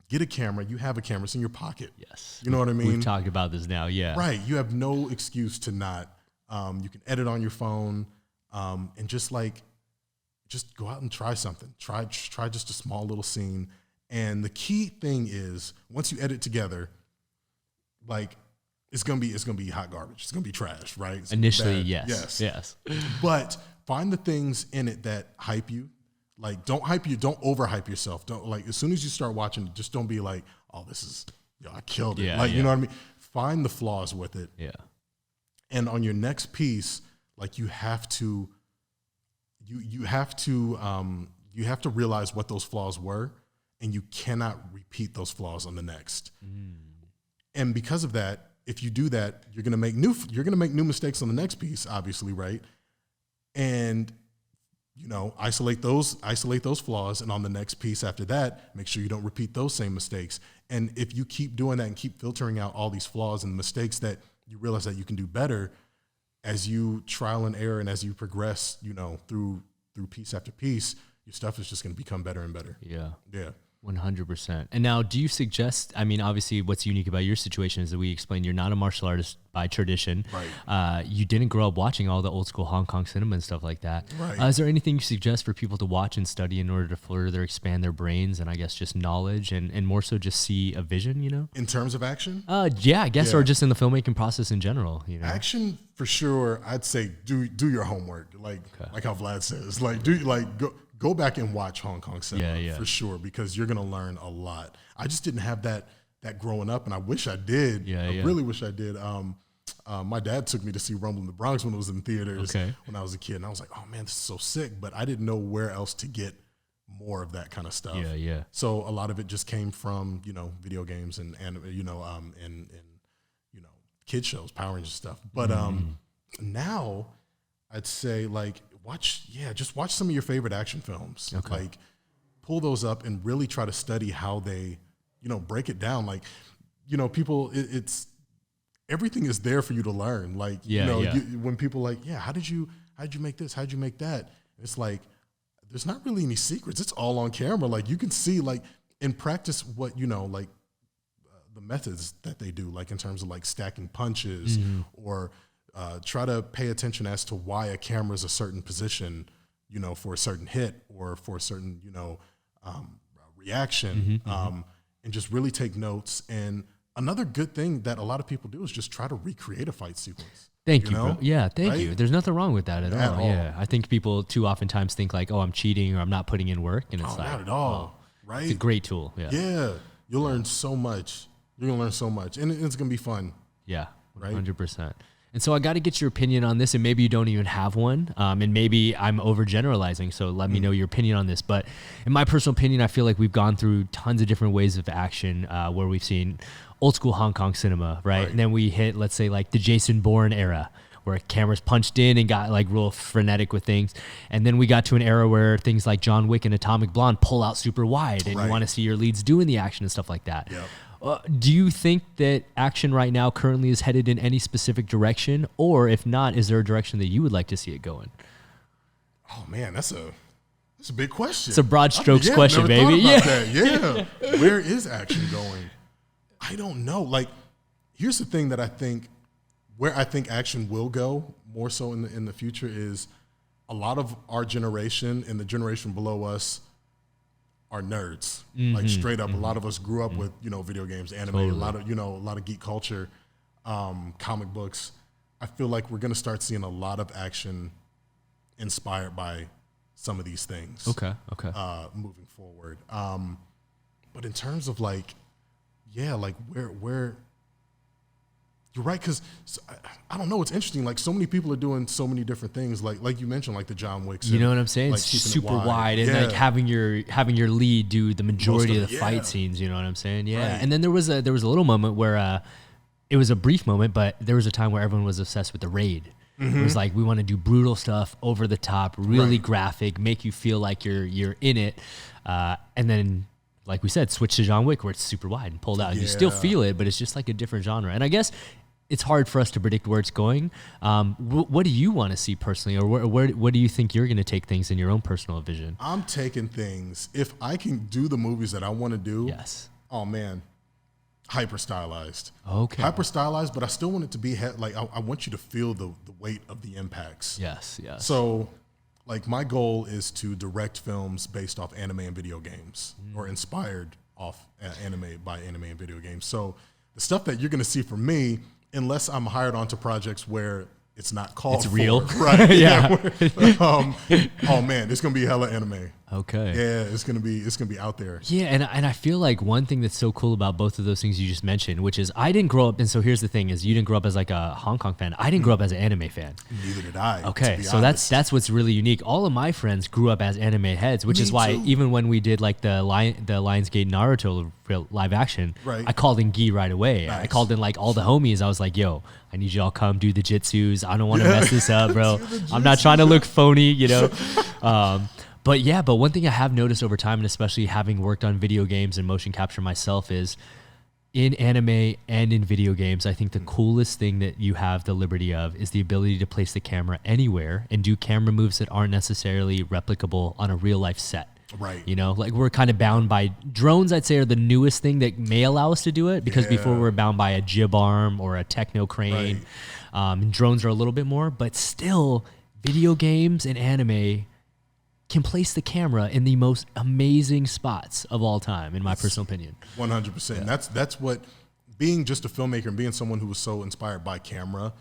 Speaker 1: Get a camera. You have a camera. It's in your pocket.
Speaker 2: Yes.
Speaker 1: You know what I mean?
Speaker 2: We've talked about this now. Yeah.
Speaker 1: Right. You have no excuse to not. You can edit on your phone and just go out and try something. Try just a small little scene. And the key thing is once you edit together, like it's gonna be hot garbage. It's gonna be trash, right?
Speaker 2: Initially, yes.
Speaker 1: But find the things in it that hype you. Like don't overhype yourself. Don't like as soon as you start watching, just don't be like, oh, this is I killed it. You know what I mean? Find the flaws with it.
Speaker 2: Yeah.
Speaker 1: And on your next piece, like you have to realize what those flaws were and you cannot repeat those flaws on the next. And because of that, if you do that, you're gonna make new mistakes on the next piece, obviously, right? And isolate those flaws, and on the next piece after that, make sure you don't repeat those same mistakes. And if you keep doing that and keep filtering out all these flaws and mistakes that you realize that you can do better, as you trial and error and as you progress, through piece after piece, your stuff is just going to become better and better.
Speaker 2: Yeah.
Speaker 1: 100%.
Speaker 2: And now, do you suggest, obviously what's unique about your situation is that we explained you're not a martial artist by tradition.
Speaker 1: Right.
Speaker 2: You didn't grow up watching all the old school Hong Kong cinema and stuff like that.
Speaker 1: Right.
Speaker 2: Is there anything you suggest for people to watch and study in order to further expand their brains and I guess just knowledge and more so just see a vision,
Speaker 1: In terms of action?
Speaker 2: Yeah, I guess, or just in the filmmaking process in general,
Speaker 1: Action, for sure, I'd say do your homework. Like how Vlad says. Go back and watch Hong Kong cinema for sure, because you're gonna learn a lot. I just didn't have that growing up, and I wish I did. I really wish I did. My dad took me to see Rumble in the Bronx when it was in theaters when I was a kid, and I was like, oh man, this is so sick. But I didn't know where else to get more of that kind of stuff. So a lot of it just came from video games and kid shows, Power Rangers stuff. But now I'd say just watch some of your favorite action films. Like pull those up and really try to study how they, break it down. People, it's everything is there for you to learn. When people how did you make this? How'd you make that? It's like, there's not really any secrets. It's all on camera. You can see in practice what, the methods that they do, in terms of stacking punches or try to pay attention as to why a camera is a certain position, for a certain hit or for a certain, reaction, and just really take notes. And another good thing that a lot of people do is just try to recreate a fight sequence.
Speaker 2: Thank you, bro. Yeah, thank you. There's nothing wrong with that at all. Yeah, I think people too oftentimes think I'm cheating or I'm not putting in work, and it's
Speaker 1: not at all. Right?
Speaker 2: It's a great tool. Yeah,
Speaker 1: you'll learn so much. You're gonna learn so much, and it's gonna be fun.
Speaker 2: Yeah, 100%. And so I got to get your opinion on this, and maybe you don't even have one, and maybe I'm overgeneralizing, so let me know your opinion on this. But in my personal opinion, I feel like we've gone through tons of different ways of action where we've seen old school Hong Kong cinema, right? And then we hit, let's say, the Jason Bourne era, where cameras punched in and got real frenetic with things. And then we got to an era where things like John Wick and Atomic Blonde pull out super wide, and you want to see your leads doing the action and stuff like that.
Speaker 1: Yep.
Speaker 2: Do you think that action right now currently is headed in any specific direction? Or if not, is there a direction that you would like to see it going?
Speaker 1: Oh, man, that's a big question.
Speaker 2: It's a broad strokes question, baby.
Speaker 1: Yeah. Where is action going? I don't know. Here's the thing that where I think action will go more so in the future is a lot of our generation and the generation below us are nerds, straight up. A lot of us grew up with, video games, anime, a lot of geek culture, comic books. I feel like we're going to start seeing a lot of action inspired by some of these things.
Speaker 2: Okay.
Speaker 1: Moving forward. But in terms of where you're right, because I don't know. It's interesting. So many people are doing so many different things. Like you mentioned, the John Wicks.
Speaker 2: You know what I'm saying? It's super wide, and having your lead do the majority of the fight scenes. You know what I'm saying? Yeah. Right. And then there was a little moment where it was a brief moment, but there was a time where everyone was obsessed with the raid. It was we want to do brutal stuff, over the top, really graphic, make you feel like you're in it, and then, like we said, switch to John Wick where it's super wide and pulled out. And you still feel it, but it's just a different genre. And I guess it's hard for us to predict where it's going. What do you want to see personally, or where do you think you're going to take things in your own personal vision?
Speaker 1: I'm taking things, if I can do the movies that I want to do.
Speaker 2: Yes.
Speaker 1: Oh man, hyper stylized.
Speaker 2: Okay.
Speaker 1: Hyper stylized, but I still want it to be I want you to feel the weight of the impacts.
Speaker 2: Yes.
Speaker 1: So, my goal is to direct films based off anime and video games, or inspired off anime and video games. So the stuff that you're going to see from me, unless I'm hired onto projects where it's not called
Speaker 2: it's real,
Speaker 1: right? Oh man, it's going to be hella anime.
Speaker 2: Okay.
Speaker 1: Yeah, it's gonna be out there.
Speaker 2: Yeah, and I feel like one thing that's so cool about both of those things you just mentioned, which is I didn't grow up, and so here's the thing: is you didn't grow up as like a Hong Kong fan. I didn't grow up as an anime fan.
Speaker 1: Neither did I.
Speaker 2: Okay, so that's what's really unique. All of my friends grew up as anime heads, which is why even when we did like the Lionsgate Naruto live action,
Speaker 1: right.
Speaker 2: I called in Gi right away.
Speaker 1: Nice.
Speaker 2: I called in like all the homies. I was like, yo, I need y'all come do the jitsus. I don't want to mess this up, bro. I'm not trying to look phony, you know. But one thing I have noticed over time, and especially having worked on video games and motion capture myself, is in anime and in video games, I think the coolest thing that you have the liberty of is the ability to place the camera anywhere and do camera moves that aren't necessarily replicable on a real life set.
Speaker 1: Right.
Speaker 2: You know, like we're kind of bound by drones, I'd say, are the newest thing that may allow us to do it, because before we were bound by a jib arm or a techno crane. Right. And drones are a little bit more, but still video games and anime can place the camera in the most amazing spots of all time, in my personal opinion.
Speaker 1: 100%. Yeah. That's what, being just a filmmaker and being someone who was so inspired by camera,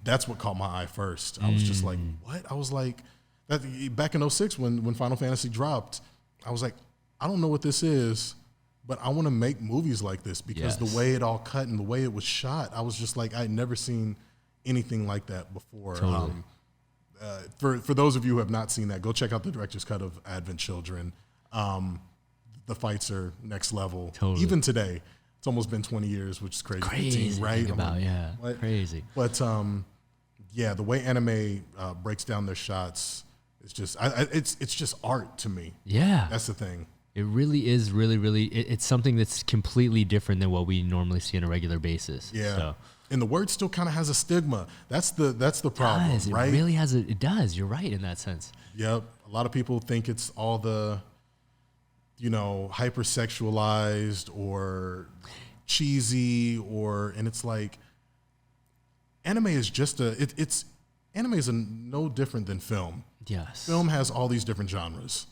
Speaker 1: that's what caught my eye first. I was just like, what? I was like, back in 2006 when Final Fantasy dropped, I was like, I don't know what this is, but I want to make movies like this, because the way it all cut and the way it was shot, I was just like, I'd never seen anything like that before.
Speaker 2: Totally.
Speaker 1: For those of you who have not seen that, go check out the director's cut of Advent Children. The fights are next level.
Speaker 2: Totally.
Speaker 1: Even today, it's almost been 20 years, which is crazy.
Speaker 2: Crazy, right?
Speaker 1: What?
Speaker 2: Crazy.
Speaker 1: But yeah, the way anime breaks down their shots, it's just it's just art to me.
Speaker 2: Yeah,
Speaker 1: that's the thing.
Speaker 2: It really is really it's something that's completely different than what we normally see on a regular basis.
Speaker 1: Yeah.
Speaker 2: So.
Speaker 1: And the word still kind of has a stigma. That's the problem, right?
Speaker 2: It really has it does. You're right in that sense.
Speaker 1: Yep. A lot of people think it's all the, hypersexualized or cheesy, and it's like, anime is just anime is no different than film.
Speaker 2: Yes.
Speaker 1: Film has all these different genres,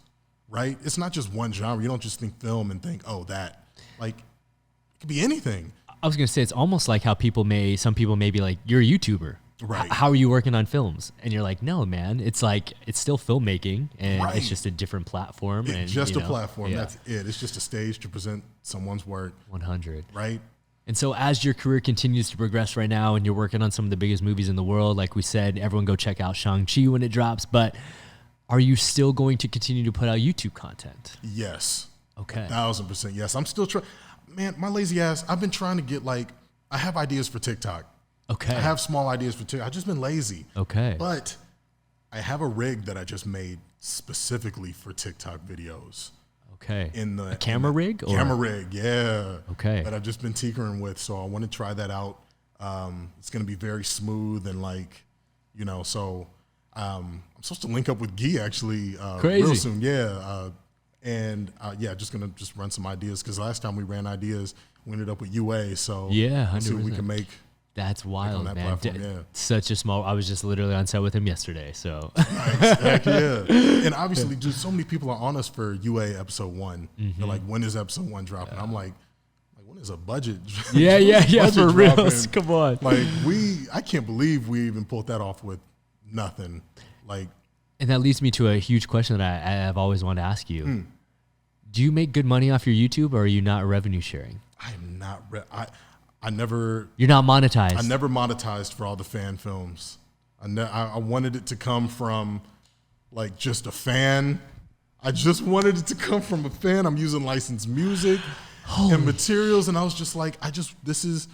Speaker 1: right? It's not just one genre. You don't just think film and think, oh, that. Like, it could be anything.
Speaker 2: I was going to say, it's almost like how some people may be like, you're a YouTuber.
Speaker 1: Right.
Speaker 2: How are you working on films? And you're like, no, man, it's like, it's still filmmaking, and
Speaker 1: right.
Speaker 2: It's just a different platform.
Speaker 1: It's just a platform. Yeah. That's it. It's just a stage to present someone's work.
Speaker 2: 100.
Speaker 1: Right.
Speaker 2: And so as your career continues to progress right now, and you're working on some of the biggest movies in the world, like we said, everyone go check out Shang-Chi when it drops, but are you still going to continue to put out YouTube content?
Speaker 1: Yes.
Speaker 2: Okay.
Speaker 1: 1000% yes. I'm still trying. Man, my lazy ass, I've been trying to get I have ideas for TikTok.
Speaker 2: Okay.
Speaker 1: I have small ideas for TikTok. I've just been lazy.
Speaker 2: Okay.
Speaker 1: But I have a rig that I just made specifically for TikTok videos.
Speaker 2: Okay.
Speaker 1: A
Speaker 2: camera rig?
Speaker 1: Camera rig, yeah.
Speaker 2: Okay.
Speaker 1: That I've just been tinkering with, so I want to try that out. It's going to be very smooth and so I'm supposed to link up with Guy actually real soon. Yeah. Just gonna run some ideas, because last time we ran ideas, we ended up with UA. So
Speaker 2: yeah, 100%.
Speaker 1: See what we can make.
Speaker 2: That's wild,
Speaker 1: that
Speaker 2: man.
Speaker 1: Yeah.
Speaker 2: Such a small. I was just literally on set with him yesterday. So
Speaker 1: nice. Heck yeah. And obviously, dude, so many people are on us for UA episode 1. They're like, when is episode 1 dropping? I'm like, when is a budget?
Speaker 2: Yeah,
Speaker 1: budget
Speaker 2: for real.
Speaker 1: Dropping?
Speaker 2: Come on.
Speaker 1: I can't believe we even pulled that off with nothing.
Speaker 2: And that leads me to a huge question that I've always wanted to ask you. Do you make good money off your YouTube, or are you not revenue sharing?
Speaker 1: I am not. I never.
Speaker 2: You're not monetized.
Speaker 1: I never monetized for all the fan films. I wanted it to come from just a fan. I just wanted it to come from a fan. I'm using licensed music and materials, and I was just like, this is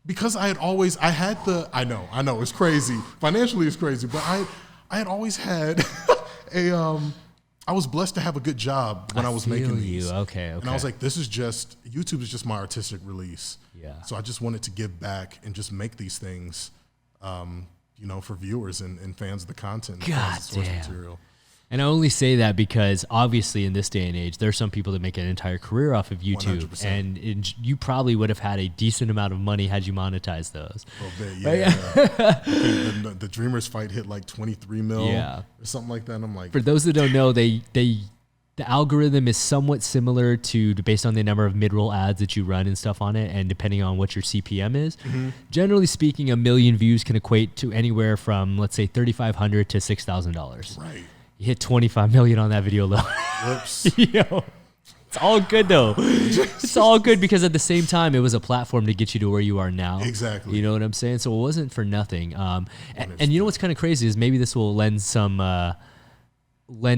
Speaker 1: because I know it's crazy. Financially, it's crazy, but I had always had I was blessed to have a good job when I was making these.
Speaker 2: Okay.
Speaker 1: And I was like, YouTube is just my artistic release.
Speaker 2: Yeah.
Speaker 1: So I just wanted to give back and just make these things, for viewers and fans of the content.
Speaker 2: God
Speaker 1: the source
Speaker 2: damn.
Speaker 1: Material.
Speaker 2: And I only say that because obviously in this day and age, there's some people that make an entire career off of YouTube.
Speaker 1: 100%.
Speaker 2: And you probably would have had a decent amount of money had you monetized those.
Speaker 1: A little bit, yeah. the Dreamers fight hit 23 mil or something like that. And I'm like,
Speaker 2: for those that don't know, the algorithm is somewhat similar to based on the number of mid-roll ads that you run and stuff on it, and depending on what your CPM is. Generally speaking, 1 million views can equate to anywhere from, let's say, $3,500 to $6,000.
Speaker 1: Right.
Speaker 2: You hit 25 million on that video alone.
Speaker 1: Whoops.
Speaker 2: Yo, it's all good though. It's all good because at the same time, it was a platform to get you to where you are now.
Speaker 1: Exactly.
Speaker 2: You know what I'm saying? So it wasn't for nothing. And you know what's kind of crazy is maybe this will lend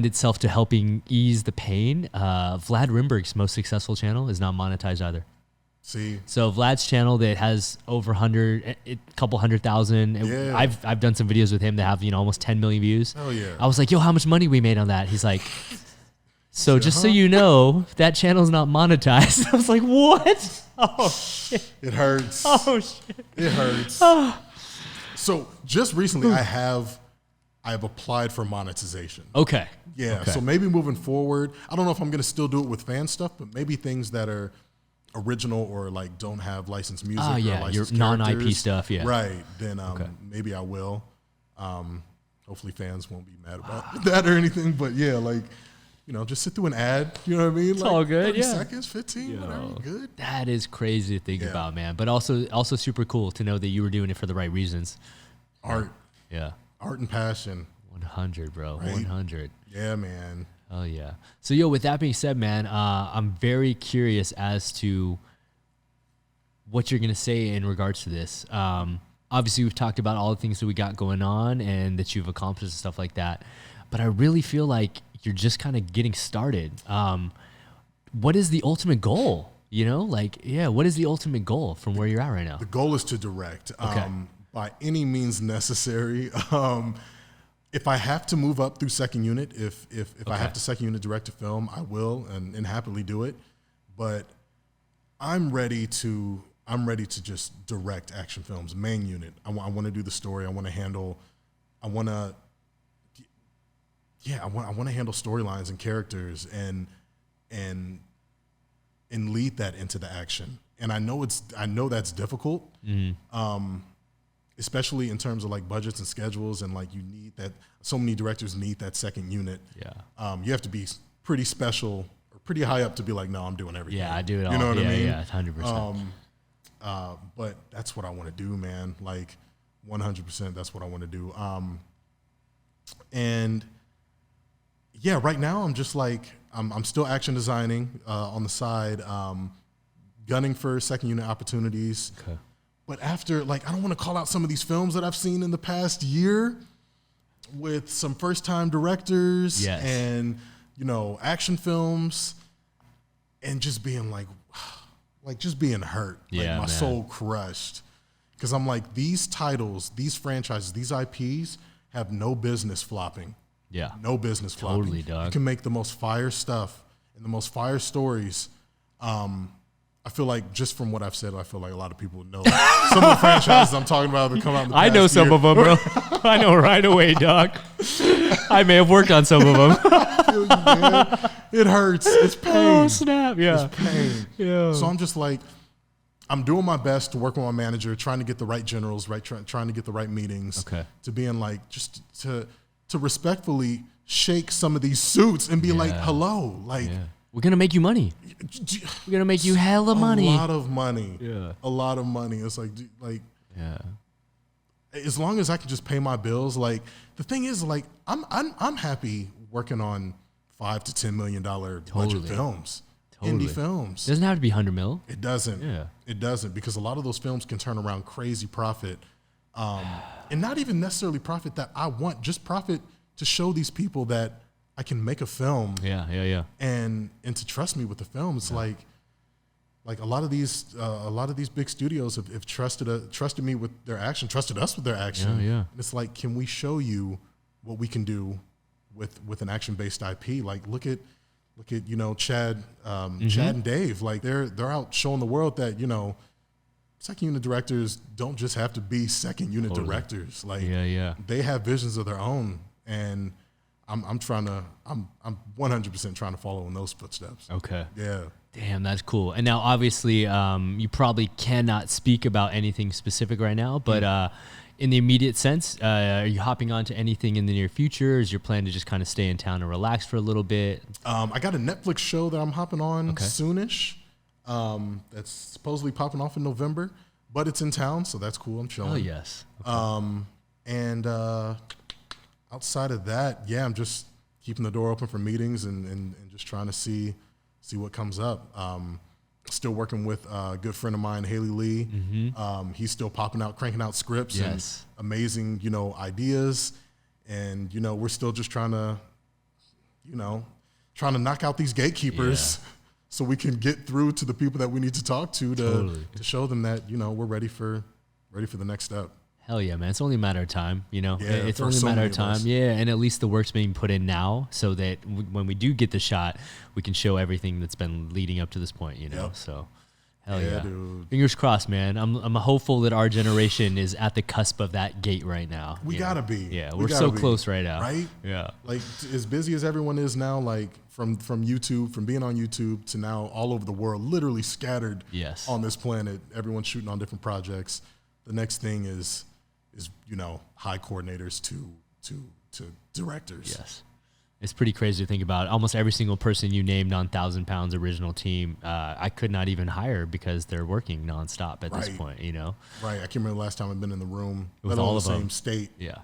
Speaker 2: itself to helping ease the pain. Vlad Rimberg's most successful channel is not monetized either.
Speaker 1: See,
Speaker 2: so Vlad's channel that has over a couple 100,000.
Speaker 1: Yeah.
Speaker 2: I've done some videos with him that have almost 10 million views.
Speaker 1: Oh yeah.
Speaker 2: I was like, yo, how much money we made on that? He's like, so just so you know, that channel's not monetized. I was like, what? Oh shit.
Speaker 1: It hurts.
Speaker 2: Oh shit.
Speaker 1: It hurts. So just recently, I have applied for monetization.
Speaker 2: Okay.
Speaker 1: Yeah.
Speaker 2: Okay.
Speaker 1: So maybe moving forward, I don't know if I'm gonna still do it with fan stuff, but maybe things that are original or like don't have licensed music.
Speaker 2: Oh yeah,
Speaker 1: or licensed
Speaker 2: your non-IP
Speaker 1: characters.
Speaker 2: stuff. Yeah.
Speaker 1: Right. Then maybe I will. Hopefully fans won't be mad about that or anything. But yeah, like, just sit through an ad. You know what I mean?
Speaker 2: It's
Speaker 1: like
Speaker 2: all good.
Speaker 1: 30
Speaker 2: Yeah.
Speaker 1: seconds, 15, whatever. Good.
Speaker 2: That is crazy to think about, man. But also super cool to know that you were doing it for the right reasons.
Speaker 1: Art.
Speaker 2: Yeah.
Speaker 1: Art and passion.
Speaker 2: 100, bro.
Speaker 1: Right?
Speaker 2: 100.
Speaker 1: Yeah, man.
Speaker 2: Oh yeah. So yo, with that being said, man, I'm very curious as to what you're gonna say in regards to this. Obviously, we've talked about all the things that we got going on and that you've accomplished and stuff like that. But I really feel like you're just kind of getting started. What is the ultimate goal? What is the ultimate goal from where you're at right now?
Speaker 1: The goal is to direct by any means necessary. If I have to move up through second unit, if I have to second unit direct a film, I will and happily do it. But I'm ready to just direct action films, main unit. I want to do the story. I want to handle storylines and characters and lead that into the action. And I know that's difficult. Especially in terms of like budgets and schedules, and like you need that. So many directors need that second unit.
Speaker 2: Yeah.
Speaker 1: You have to be pretty special or pretty high up to be like, no, I'm doing everything.
Speaker 2: Yeah, I do it all.
Speaker 1: You know what I mean?
Speaker 2: Yeah, 100%.
Speaker 1: But that's what I want to do, man. Like 100%, that's what I want to do. And yeah, right now I'm just like, I'm still action designing on the side, gunning for second unit opportunities.
Speaker 2: Okay.
Speaker 1: But after, like, I don't want to call out some of these films that I've seen in the past year with some first-time directors and, action films, and just being like just being hurt, my soul crushed. Because I'm like, these titles, these franchises, these IPs have no business flopping.
Speaker 2: Yeah.
Speaker 1: No business flopping.
Speaker 2: Totally, dog.
Speaker 1: You can make the most fire stuff and the most fire stories. I feel like just from what I've said, I feel like a lot of people know some of the franchises I'm talking about that come out in the past
Speaker 2: I know some
Speaker 1: year.
Speaker 2: of them, bro. I know right away, dog. I may have worked on some of them.
Speaker 1: I feel you, man. It hurts. It's pain.
Speaker 2: Oh, snap. Yeah.
Speaker 1: It's pain.
Speaker 2: Yeah.
Speaker 1: So I'm just like, I'm doing my best to work with my manager, trying to get the right generals, right, trying to get the right meetings.
Speaker 2: Okay.
Speaker 1: To being like, just to respectfully shake some of these suits and be like, hello. Like,
Speaker 2: we're going to make you money. We're going to make you hella money.
Speaker 1: A lot of money.
Speaker 2: Yeah.
Speaker 1: A lot of money. It's like,
Speaker 2: yeah.
Speaker 1: As long as I can just pay my bills, like the thing is, like I'm happy working on $5 to $10 million budget films, indie films.
Speaker 2: It doesn't have to be 100 mil.
Speaker 1: It doesn't.
Speaker 2: Yeah.
Speaker 1: It doesn't, because a lot of those films can turn around crazy profit, and not even necessarily profit that I want, just profit to show these people that I can make a film.
Speaker 2: Yeah.
Speaker 1: And to trust me with the film. It's like a lot of these big studios have trusted me with their action, trusted us with their action.
Speaker 2: Yeah.
Speaker 1: And it's like, can we show you what we can do with an action-based IP? Like look at Chad and Dave. Like they're out showing the world that second unit directors don't just have to be second unit directors. Like they have visions of their own, and I'm 100% trying to follow in those footsteps.
Speaker 2: Okay.
Speaker 1: Yeah.
Speaker 2: Damn, that's cool. And now, obviously, you probably cannot speak about anything specific right now, but in the immediate sense, are you hopping on to anything in the near future? Is your plan to just kind of stay in town and relax for a little bit? I got a Netflix show that I'm hopping on soonish. That's supposedly popping off in November, but it's in town, so that's cool. I'm chilling. Oh, yes. Okay.
Speaker 1: And outside of that, I'm just keeping the door open for meetings and just trying to see what comes up. Still working with a good friend of mine, Haley Lee. Mm-hmm. He's still cranking out scripts and amazing, ideas. And, we're still just trying to knock out these gatekeepers so we can get through to the people that we need to talk to show them that, we're ready for the next step.
Speaker 2: Hell yeah, man. It's only a matter of time,
Speaker 1: Yeah,
Speaker 2: it's only a matter of time. Yeah, and at least the work's being put in now so that when we do get the shot, we can show everything that's been leading up to this point, So, hell yeah. Dude. Fingers crossed, man. I'm hopeful that our generation is at the cusp of that gate right now.
Speaker 1: We gotta be.
Speaker 2: Yeah, we're so close right now.
Speaker 1: Right?
Speaker 2: Yeah.
Speaker 1: Like, as busy as everyone is now, like, from YouTube, from being on YouTube to now all over the world, literally scattered on this planet, everyone's shooting on different projects. The next thing is high coordinators to directors.
Speaker 2: Yes. It's pretty crazy to think about. Almost every single person you named on 1,000 Pounds original team, I could not even hire because they're working nonstop at this point,
Speaker 1: Right. I can't remember the last time I've been in the room
Speaker 2: with all of
Speaker 1: the
Speaker 2: them.
Speaker 1: Same state.
Speaker 2: Yeah.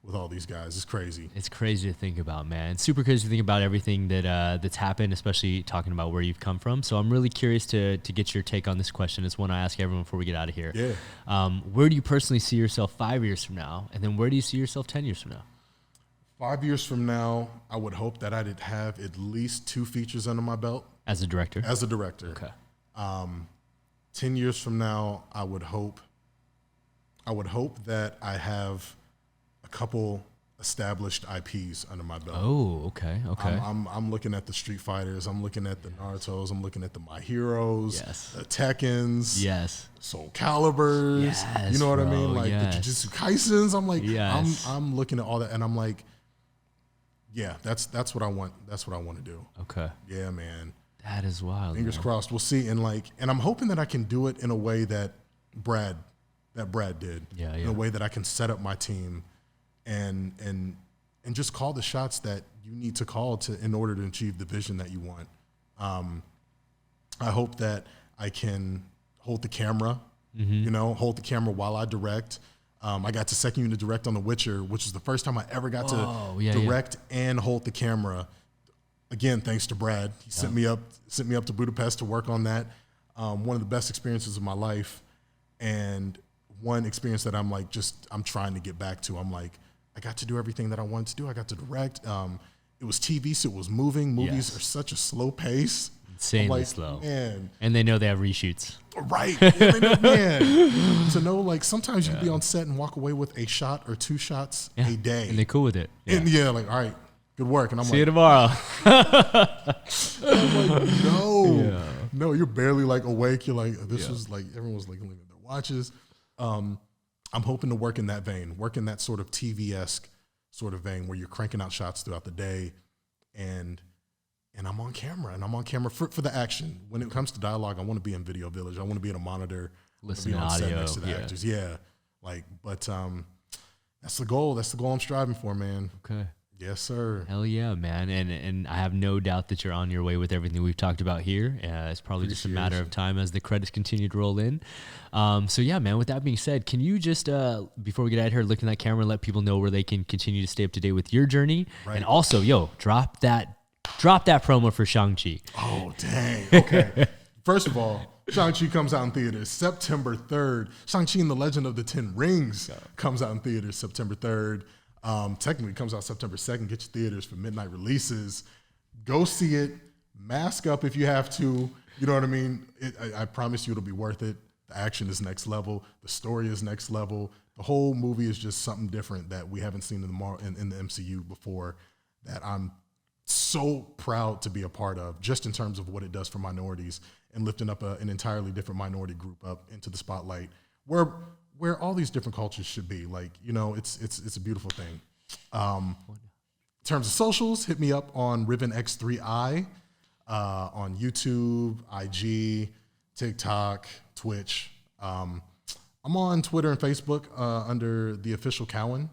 Speaker 1: With all these guys. It's crazy.
Speaker 2: It's crazy to think about, man. It's super crazy to think about everything that's happened, especially talking about where you've come from. So I'm really curious to get your take on this question. It's one I ask everyone before we get out of here.
Speaker 1: Yeah.
Speaker 2: Where do you personally see yourself 5 years from now? And then where do you see yourself 10 years from now?
Speaker 1: 5 years from now, I would hope that I'd have at least 2 features under my belt.
Speaker 2: As a director?
Speaker 1: As a director.
Speaker 2: Okay.
Speaker 1: 10 years from now, I would hope that I have a couple established IPs under my belt.
Speaker 2: Oh, okay.
Speaker 1: I'm looking at the Street Fighters. I'm looking at the Narutos. I'm looking at the My Heroes.
Speaker 2: Yes.
Speaker 1: The Tekkens.
Speaker 2: Yes.
Speaker 1: Soul Calibers.
Speaker 2: Yes,
Speaker 1: you know what I
Speaker 2: bro,
Speaker 1: mean? Like the Jujutsu Kaisens. I'm like, I'm looking at all that, and I'm like, yeah, that's what I want. That's what I want to do.
Speaker 2: Okay.
Speaker 1: Yeah, man.
Speaker 2: That is wild.
Speaker 1: Fingers crossed. We'll see. And I'm hoping that I can do it in a way that Brad did.
Speaker 2: Yeah.
Speaker 1: In a way that I can set up my team and just call the shots that you need to call in order to achieve the vision that you want. I hope that I can hold the camera, hold the camera while I direct. I got to second unit direct on The Witcher, which is the first time I ever got to direct and hold the camera. Again, thanks to Brad. He sent me up to Budapest to work on that. One of the best experiences of my life, and one experience that I'm trying to get back to. I'm like, I got to do everything that I wanted to do. I got to direct. It was TV, so it was moving. Movies are such a slow pace.
Speaker 2: Insanely slow.
Speaker 1: Man.
Speaker 2: And they know they have reshoots.
Speaker 1: Right. Yeah, they know, man. To know, sometimes you can be on set and walk away with a shot or 2 shots a day.
Speaker 2: And they're cool with it. Yeah.
Speaker 1: And all right, good work. And I'm
Speaker 2: See you tomorrow.
Speaker 1: I'm like, no, you're barely awake. You're like, this was everyone's looking at their watches. I'm hoping to work in that vein, work in that sort of TV-esque sort of vein where you're cranking out shots throughout the day, and I'm on camera, for the action. When it comes to dialogue, I want to be in Video Village. I want to be in a monitor,
Speaker 2: listen to
Speaker 1: on
Speaker 2: audio
Speaker 1: set next to the actors. Yeah, but that's the goal. That's the goal I'm striving for, man.
Speaker 2: Okay.
Speaker 1: Yes, sir.
Speaker 2: Hell yeah, man. And I have no doubt that you're on your way with everything we've talked about here. It's probably just a matter of time as the credits continue to roll in. So yeah, man, with that being said, can you just, before we get out of here, look in that camera and let people know where they can continue to stay up to date with your journey? Right. And also, drop that promo for Shang-Chi.
Speaker 1: Oh, dang. Okay. First of all, Shang-Chi comes out in theaters September 3rd. Shang-Chi and the Legend of the Ten Rings comes out in theaters September 3rd. Technically it comes out September 2nd. Get your theaters for midnight releases. Go see it. Mask up if you have to. You know what I mean? I promise you it'll be worth it. The action is next level. The story is next level. The whole movie is just something different that we haven't seen in the MCU before, that I'm so proud to be a part of, just in terms of what it does for minorities and lifting up an entirely different minority group up into the spotlight, where all these different cultures should be. It's a beautiful thing. In terms of socials, hit me up on Riven X3i on YouTube, IG, TikTok, Twitch. I'm on Twitter and Facebook under the official Cowan,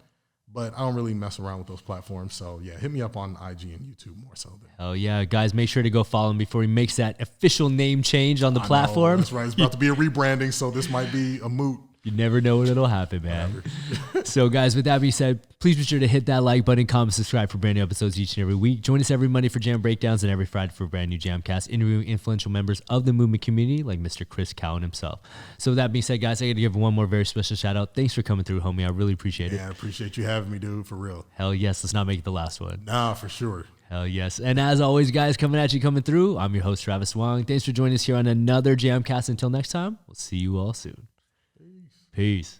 Speaker 1: but I don't really mess around with those platforms. So yeah, hit me up on IG and YouTube more so.
Speaker 2: Hell yeah, guys, make sure to go follow him before he makes that official name change on the platform.
Speaker 1: That's right. It's about to be a rebranding, so this might be a moot.
Speaker 2: You never know when it'll happen, man. So, guys, with that being said, please be sure to hit that like button, comment, subscribe for brand new episodes each and every week. Join us every Monday for Jam Breakdowns and every Friday for a brand new Jamcast, interviewing influential members of the movement community like Mr. Chris Cowan himself. So, with that being said, guys, I got to give one more very special shout out. Thanks for coming through, homie. I really appreciate it.
Speaker 1: Yeah, I appreciate you having me, dude, for real.
Speaker 2: Hell yes. Let's not make it the last one.
Speaker 1: Nah, for sure.
Speaker 2: Hell yes. And as always, guys, coming through, I'm your host, Travis Wong. Thanks for joining us here on another Jamcast. Until next time, we'll see you all soon. Peace.